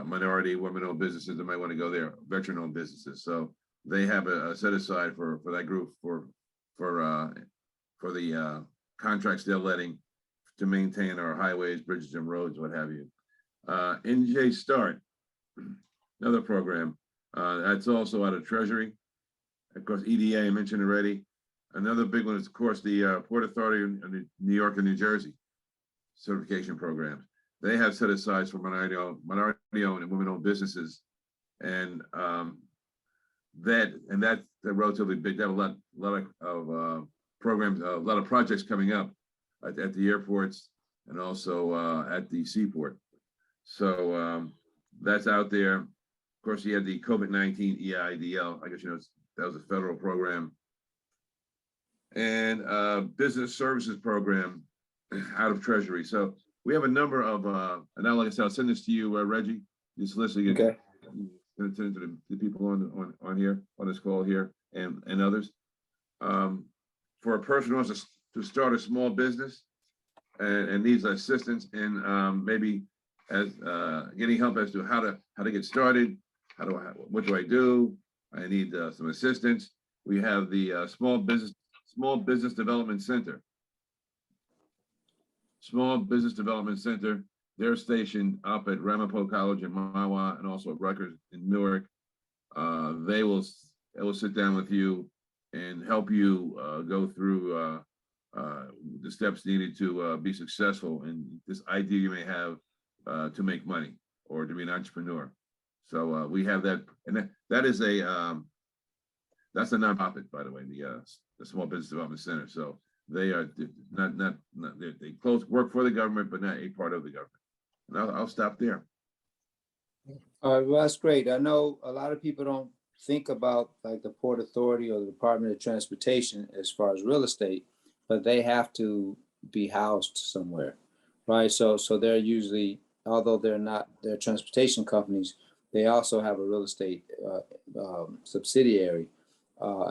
Minority, women-owned businesses that might want to go there, veteran-owned businesses. So they have a set aside for that group for the contracts they're letting to maintain our highways, bridges, and roads, what have you. NJ Start, another program that's also out of Treasury. Of course, EDA I mentioned already. Another big one is, of course, the Port Authority in New York and New Jersey certification programs. They have set aside for minority-owned and women-owned businesses, and that's relatively big. They have a lot of programs, a lot of projects coming up at the airports and also at the seaport. So that's out there. Of course, you had the COVID-19 EIDL. I guess you know that was a federal program, and business services program out of Treasury. So we have a number of, and now, like I said, I'll send this to you, Reggie. Just listening. Okay. Send it to the people on here, on this call here, and others. For a person who wants to start a small business and needs assistance in maybe as getting help as to how to get started, what do I do? I need some assistance. We have the Small Business Development Center. Small Business Development Center. They're stationed up at Ramapo College in Mahwah and also at Rutgers in Newark. They will sit down with you and help you go through the steps needed to be successful in this idea you may have to make money or to be an entrepreneur. So we have that, and that is that's a nonprofit, by the way, the Small Business Development Center. So they are they work for the government, but not a part of the government. And I'll stop there. All right, well, that's great. I know a lot of people don't think about like the Port Authority or the Department of Transportation as far as real estate, but they have to be housed somewhere, right? So they're usually, although they're transportation companies, they also have a real estate subsidiary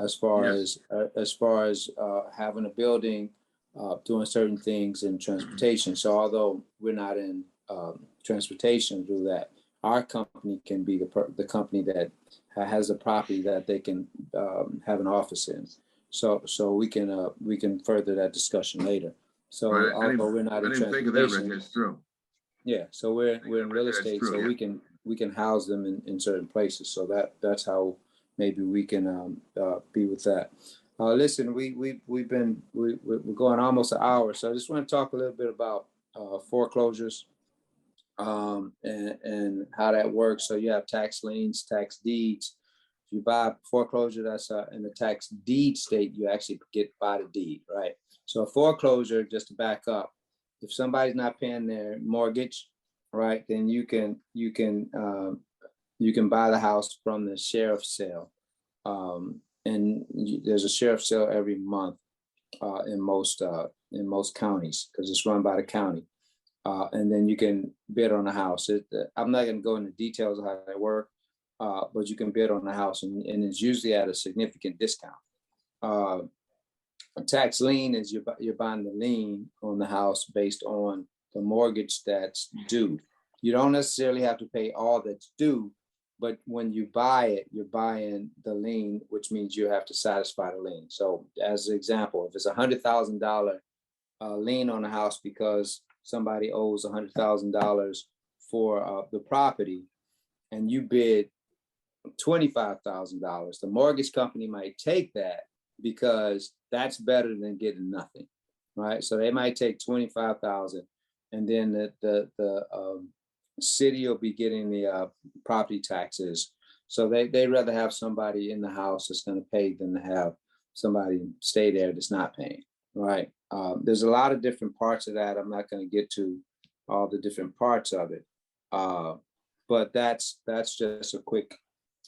as far as having a building, doing certain things in transportation. So although we're not in transportation through that, our company can be the company that has a property that they can have an office in. So we can further that discussion later. So Right. although we're not in I didn't think of that, Rick. transportation, It's true. yeah. So we're in real That's estate, true, so yeah. we can house them in certain places. So that's how maybe we can be with that. Listen, we're going almost an hour, so I just want to talk a little bit about foreclosures and how that works. So you have tax liens, tax deeds. If you buy a foreclosure, that's in the tax deed state, you actually get by the deed, right? So a foreclosure, just to back up, if somebody's not paying their mortgage, right, then you can buy the house from the sheriff's sale. There's a sheriff's sale every month in most counties because it's run by the county. And then you can bid on the house. I'm not going to go into details of how they work, but you can bid on the house, and it's usually at a significant discount. A tax lien is you're buying the lien on the house based on the mortgage that's due. You don't necessarily have to pay all that's due, but when you buy it, you're buying the lien, which means you have to satisfy the lien. So as an example, if it's $100,000 lien on the house because somebody owes $100,000 for the property, and you bid $25,000, the mortgage company might take that because that's better than getting nothing, right? So they might take $25,000, and then the city will be getting the property taxes. So they rather have somebody in the house that's going to pay than to have somebody stay there that's not paying, right? There's a lot of different parts of that. I'm not going to get to all the different parts of it, but that's just a quick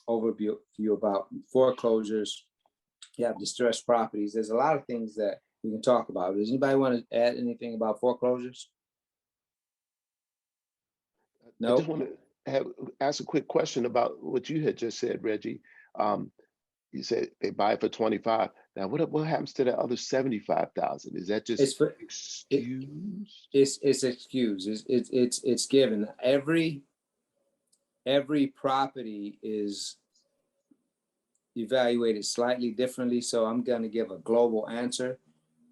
overview about foreclosures. You have distressed properties. There's a lot of things that we can talk about. Does anybody want to add anything about foreclosures? No. I just want to ask a quick question about what you had just said, Reggie. You said they buy it for 25. Now, what happens to the other 75,000? Is that It's just for, it, excused? it's excused. It's given. Every property is evaluated slightly differently. So I'm going to give a global answer,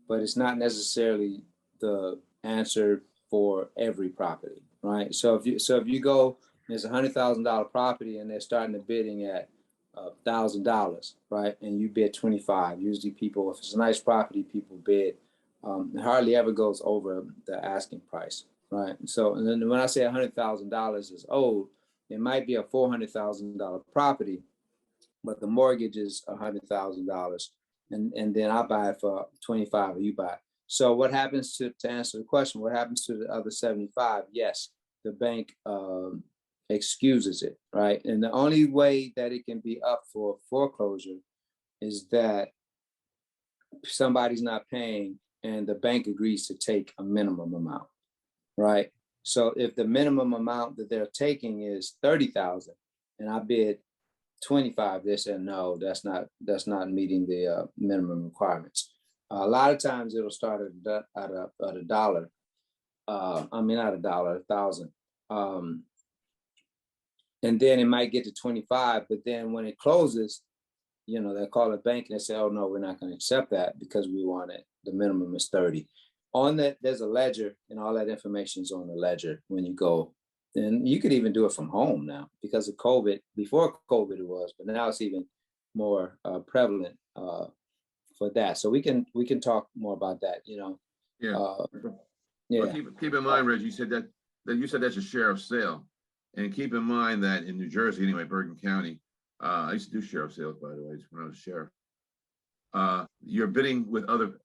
but it's not necessarily the answer for every property, right? So if you go, there's $100,000 property and they're starting the bidding at $1,000, right? And you bid 25. Usually people, if it's a nice property, people bid. It hardly ever goes over the asking price, right? So, and then when I say $100,000 is old, it might be a $400,000 property, but the mortgage is $100,000, and then I buy it for 25, or you buy it. So what happens to answer the question? What happens to the other 75? Yes, the bank excuses it, right? And the only way that it can be up for foreclosure is that somebody's not paying, and the bank agrees to take a minimum amount, right? So if the minimum amount that they're taking is 30,000, and I bid 25, they said no, that's not meeting the minimum requirements. A lot of times it'll start at a dollar. I mean, not a dollar, 1,000. And then it might get to 25, but then when it closes, they call it bank and they say, oh no, we're not going to accept that because we want it. The minimum is 30. On that, there's a ledger, and all that information is on the ledger when you go. And you could even do it from home now because of COVID. Before COVID it was, but now it's even more prevalent for that. So we can talk more about that. Yeah. Yeah. Well, keep in mind, Reg, you said that's a sheriff's sale, and keep in mind that in New Jersey, anyway, Bergen County, I used to do sheriff sales, by the way, when I was sheriff. You're bidding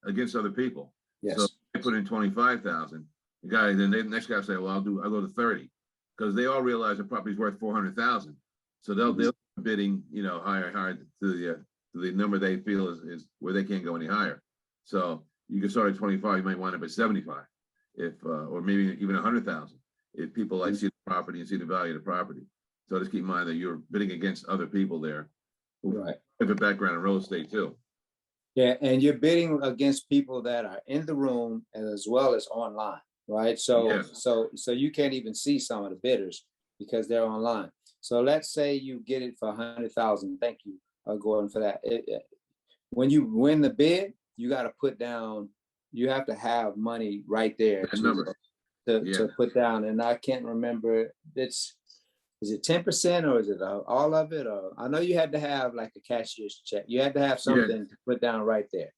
against other people. Yes. So I put in 25,000. The guy, then the next guy say, well, I'll go to 30. Because they all realize the property's worth 400,000, so they'll bidding, higher to the number they feel is where they can't go any higher. So you can start at 25, you might wind up at 75, if or maybe even 100,000 if people see the property and see the value of the property. So just keep in mind that you're bidding against other people there who have a background in real estate too. Yeah, and you're bidding against people that are in the room as well as online. Right. So, yes. so you can't even see some of the bidders because they're online. So let's say you get it for 100,000. Thank you, Gordon, for that. When you win the bid, you got to put down, you have to have money right there to put down. And I can't remember, is it 10% or is it all of it? Or I know you had to have like a cashier's check. You had to have something to put down right there.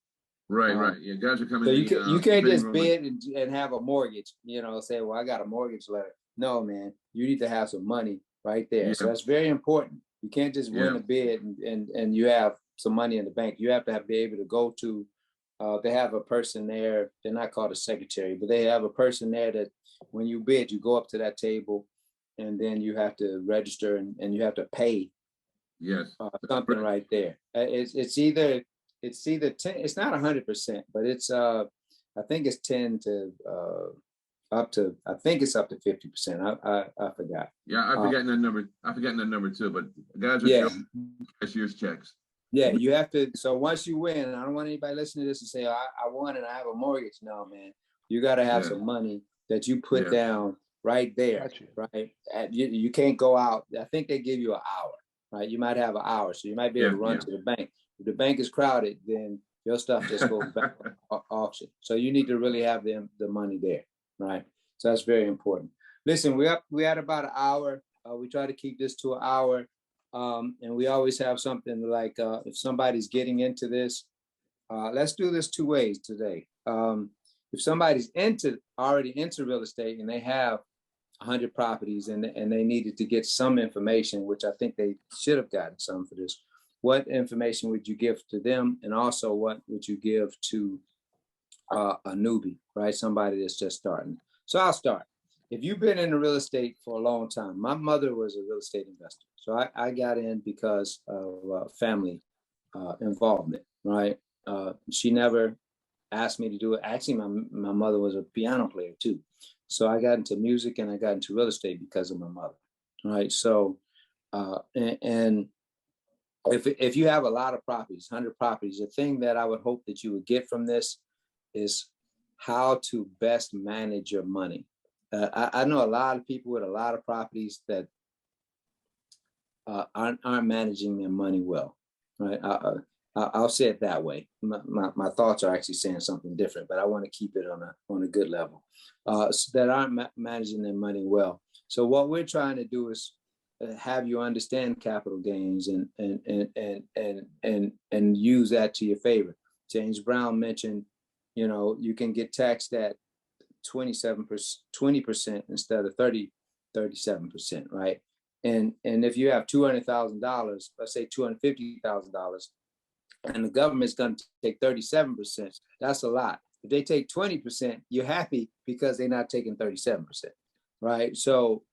Right. Yeah, guys are coming. So you can't just bid and have a mortgage, say, well, I got a mortgage letter. No, man, you need to have some money right there. Yeah. So that's very important. You can't just win a bid and you have some money in the bank. You have to be able to go to, they have a person there, they're not called a secretary, but they have a person there that when you bid, you go up to that table and then you have to register and you have to pay something right there. It's either 10, it's not 100%, but it's I think it's 10 to up to, I think it's up to 50%. I forgot. Yeah, I've forgotten that number. I've forgotten that number too, but guys are cashier's checks. Yeah, you have to. So once you win, I don't want anybody listening to this and say, I won and I have a mortgage. No, man, you got to have some money that you put down right there, right? You can't go out. I think they give you an hour, right? You might have an hour, so you might be able to run to the bank. If the bank is crowded, then your stuff just goes back to auction. So you need to really have the money there, right? So that's very important. Listen, we had about an hour. We try to keep this to an hour. And we always have something like if somebody's getting into this, let's do this two ways today. If somebody's already into real estate and they have 100 properties and they needed to get some information, which I think they should have gotten some for this, what information would you give to them? And also what would you give to a newbie, right? Somebody that's just starting. So I'll start. If you've been in real estate for a long time, my mother was a real estate investor. So I got in because of family involvement, right? She never asked me to do it. Actually, my mother was a piano player too. So I got into music and I got into real estate because of my mother, right? So, and if you have a lot of properties, 100 properties, the thing that I would hope that you would get from this is how to best manage your money. I know a lot of people with a lot of properties that aren't managing their money well, right? I'll say it that way. My thoughts are actually saying something different, but I want to keep it on a good level. So that aren't managing their money well. So what we're trying to do is have you understand capital gains and use that to your favor. James Brown mentioned, you know, you can get taxed at 20% instead of 37%, right? And if you have $200,000, let's say $250,000, and the government's going to take 37%, that's a lot. If they take 20%, you're happy because they're not taking 37%, right? So,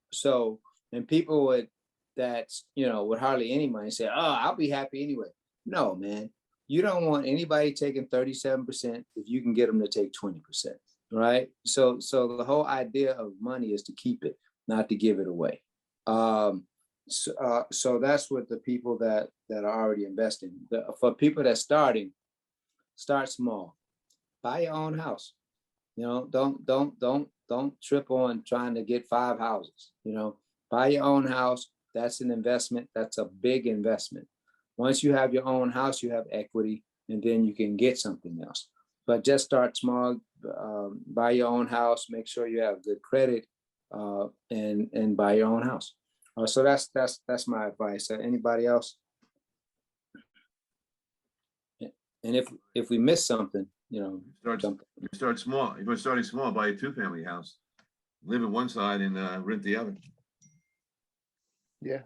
and people would, that's, you know, with hardly any money say, oh, I'll be happy anyway. No, man, you don't want anybody taking 37% if you can get them to take 20%, right? So the whole idea of money is to keep it, not to give it away. So that's what the people that are already investing. For people that start small. Buy your own house. You know, don't trip on trying to get 5 houses. You know, buy your own house. That's an investment. That's a big investment. Once you have your own house, you have equity, and then you can get something else. But just start small. Buy your own house. Make sure you have good credit, and buy your own house. So that's my advice. Anybody else? And if we miss something, you know, Start small. If you're starting small, buy a 2-family house, live in one side and rent the other. Yeah,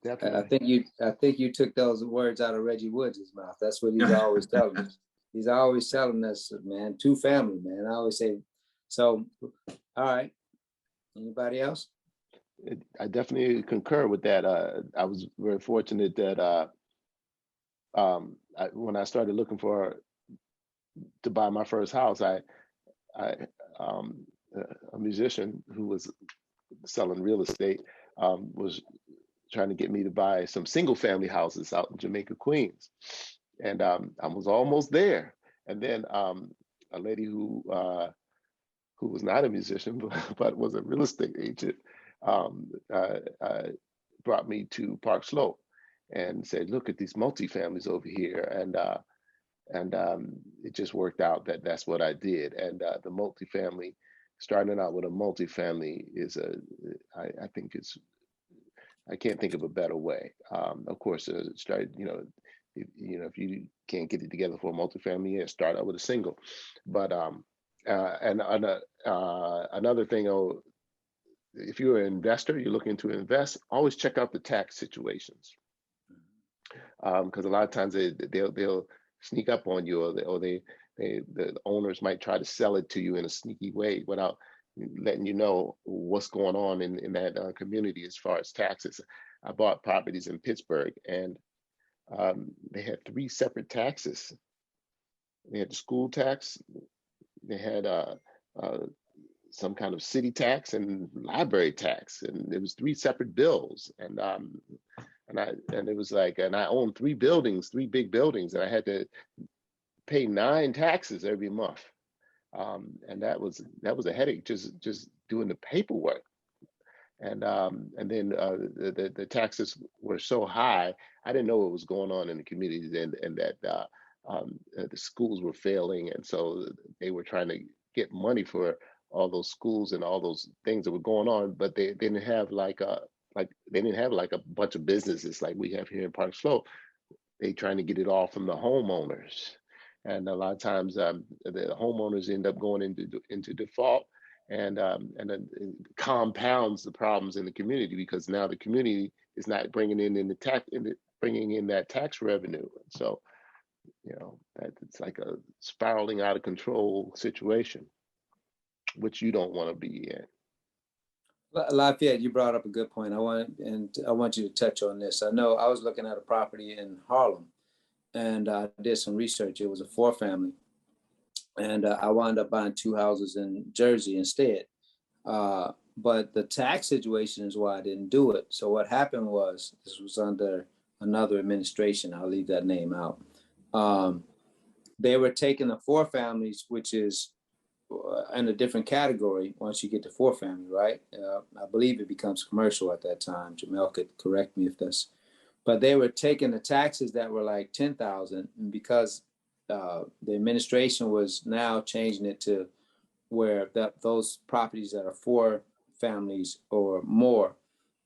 definitely. I think you took those words out of Reggie Woods' mouth. That's what he's always telling us. He's always telling us, man, 2-family, man. I always say, so, all right. Anybody else? I definitely concur with that. I was very fortunate that when I started looking to buy my first house, a musician who was selling real estate was trying to get me to buy some single family houses out in Jamaica, Queens. And I was almost there. And then a lady who was not a musician, but was a real estate agent, brought me to Park Slope and said, look at these multifamilies over here. And it just worked out that that's what I did. And the multifamily, starting out with a multifamily is I think I can't think of a better way. Of course, if you can't get it together for a multifamily, yeah, start out with a single. But another thing, if you're an investor, you're looking to invest, always check out the tax situations. Because a lot of times they'll sneak up on you, or the owners might try to sell it to you in a sneaky way without letting you know what's going on in that community as far as taxes. I bought properties in Pittsburgh, and they had 3 separate taxes. They had the school tax, they had some kind of city tax and library tax, and there was 3 separate bills. And it was like, and I owned 3 buildings, 3 big buildings, and I had to pay 9 taxes every month. And that was a headache, just doing the paperwork. And then the taxes were so high, I didn't know what was going on in the communities, and that the schools were failing, and so they were trying to get money for all those schools and all those things that were going on, but they didn't have like a bunch of businesses like we have here in Park Slope. They trying to get it all from the homeowners, and a lot of times the homeowners end up going into default, and then it compounds the problems in the community, because now the community is not bringing in that tax revenue. So, you know, that it's like a spiraling out of control situation, which you don't want to be in. Lafayette, you brought up a good point. I want you to touch on this. I know I was looking at a property in Harlem, and I did some research. It was a 4-family, and I wound up buying 2 houses in Jersey instead. But the tax situation is why I didn't do it. So what happened was, this was under another administration. I'll leave that name out. They were taking the 4 families, which is in a different category once you get to 4 family, right? I believe it becomes commercial at that time. Jamel could correct me if that's, but they were taking the taxes that were like 10,000, and because the administration was now changing it to where those properties that are 4 families or more,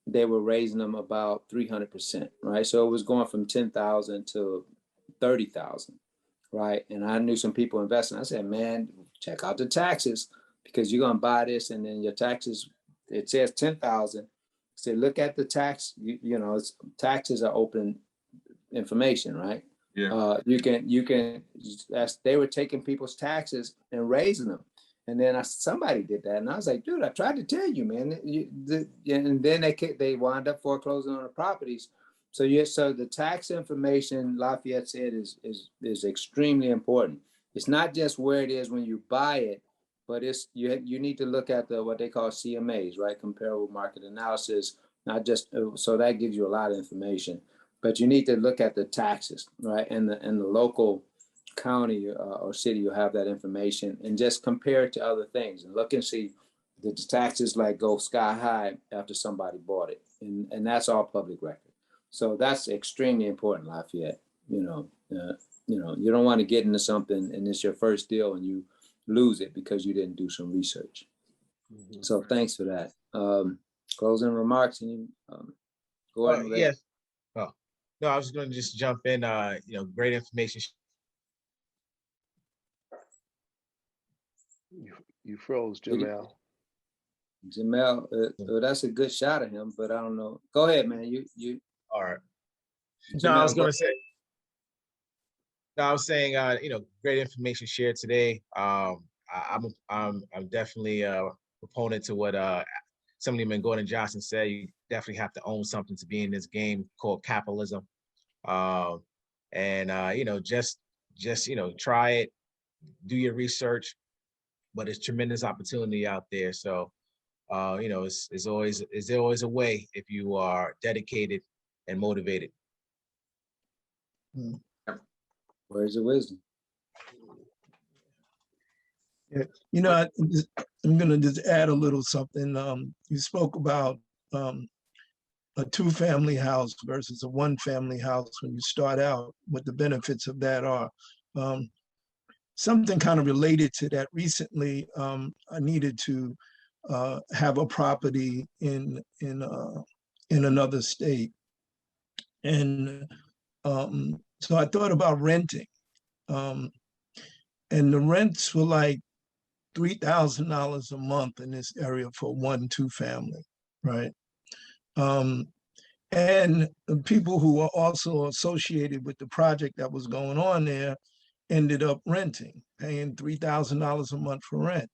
they were raising them about 300%, right? So it was going from 10,000 to 30,000, right? And I knew some people investing. I said, man, check out the taxes, because you're gonna buy this and then your taxes, it says 10,000. So look at the tax, you know, taxes are open information, right? Yeah. You can, they were taking people's taxes and raising them. And then somebody did that, and I was like, dude, I tried to tell you, man. And then they wound up foreclosing on the properties. So so the tax information Lafayette said is extremely important. It's not just where it is when you buy it, but it's you need to look at what they call CMAs, right? Comparable market analysis. Not just so that gives you a lot of information, but you need to look at the taxes, right? And the local county or city, you'll have that information, and just compare it to other things and look and see the taxes like go sky high after somebody bought it, and that's all public record. So that's extremely important, Lafayette. You don't want to get into something and it's your first deal and you lose it because you didn't do some research. So thanks for that. Closing remarks, and go ahead. Yes. Oh, no, I was going to just jump in. Great information. You froze, Jamel. Jamel, that's a good shot of him, but I don't know. Go ahead, man. You. All right. Jamel, No, I was going to say. No, I was saying, great information shared today. I'm definitely a proponent to what Assemblyman Gordon Johnson said. You definitely have to own something to be in this game called capitalism. Just try it, do your research, but it's tremendous opportunity out there. So, it's always a way if you are dedicated and motivated. Where's the wisdom? Yeah, I'm going to just add a little something. You spoke about a 2-family house versus a 1-family house when you start out, what the benefits of that are. Something kind of related to that. Recently, I needed to have a property in another state, and so I thought about renting, and the rents were like $3,000 a month in this area for 1-2 family, right? And the people who were also associated with the project that was going on there ended up renting, paying $3,000 a month for rent.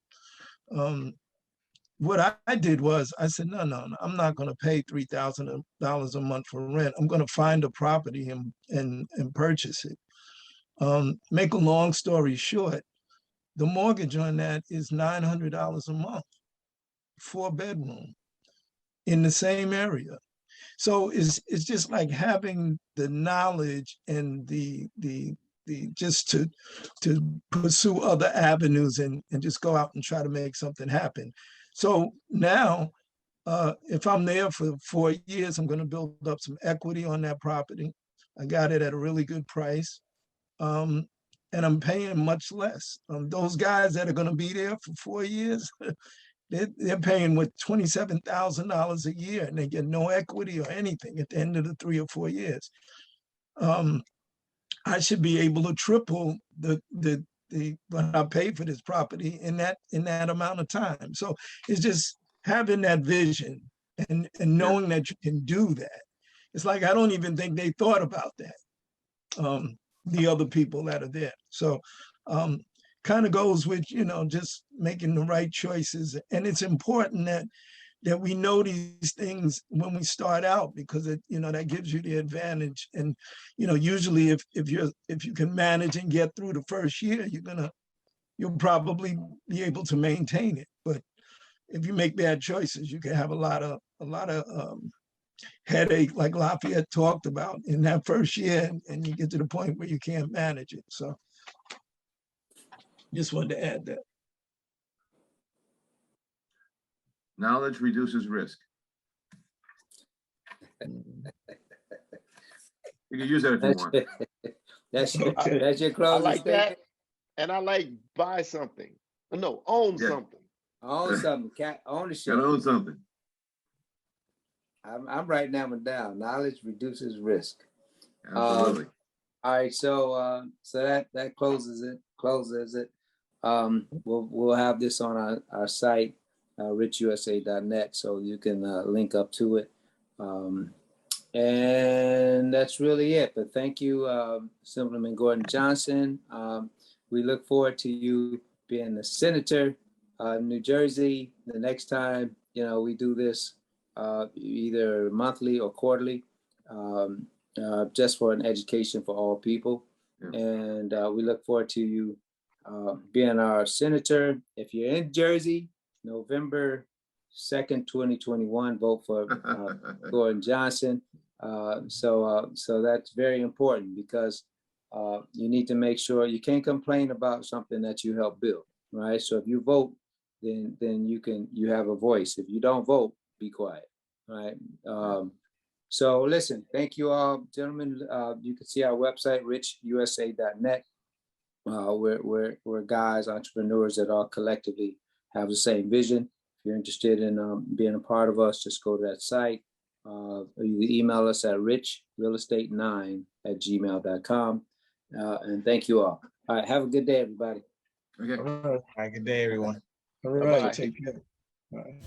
What I did was I said, no, I'm not going to pay $3,000 a month for rent. I'm going to find a property and purchase it. Make a long story short, the mortgage on that is $900 a month, 4-bedroom in the same area. So it's just like having the knowledge and the just to pursue other avenues and just go out and try to make something happen. So now, if I'm there for 4 years, I'm going to build up some equity on that property. I got it at a really good price. And I'm paying much less. Those guys that are going to be there for 4 years, they're paying with $27,000 a year, and they get no equity or anything at the end of the 3 or 4 years. I should be able to triple what I pay for this property in that amount of time. So it's just having that vision and knowing that you can do that. It's like I don't even think they thought about that. The other people that are there. So kind of goes with, just making the right choices. And it's important that we know these things when we start out, because that gives you the advantage. And, usually if you can manage and get through the first year, you'll probably be able to maintain it. But if you make bad choices, you can have a lot of headache like Lafayette talked about in that first year, and you get to the point where you can't manage it. So just wanted to add that. Knowledge reduces risk. You can use that if you want. That's Okay. that's your I closing like that. statement. And I like buy something. No, own Yeah. something. Own something, ownership. Gotta own something. I'm writing that one down. Knowledge reduces risk. Absolutely. All right, so that closes it. We'll have this on our site, richusa.net, so you can link up to it. And that's really it. But thank you, Assemblyman Gordon Johnson. We look forward to you being the senator in New Jersey the next time we do this, either monthly or quarterly. Just for an education for all people. Yeah. And we look forward to you being our senator. If you're in Jersey, November 2nd, 2021, vote for Gordon Johnson. So that's very important because you need to make sure you can't complain about something that you helped build, right? So if you vote, then you have a voice. If you don't vote, be quiet, right? So listen, thank you all, gentlemen. You can see our website, richusa.net. We're guys, entrepreneurs that all collectively have the same vision. If you're interested in being a part of us, just go to that site. You can email us at richrealestate9@gmail.com. And thank you all. All right, have a good day, everybody. Okay. All right. Have a good day, everyone. All right. Bye-bye. Take care. All right.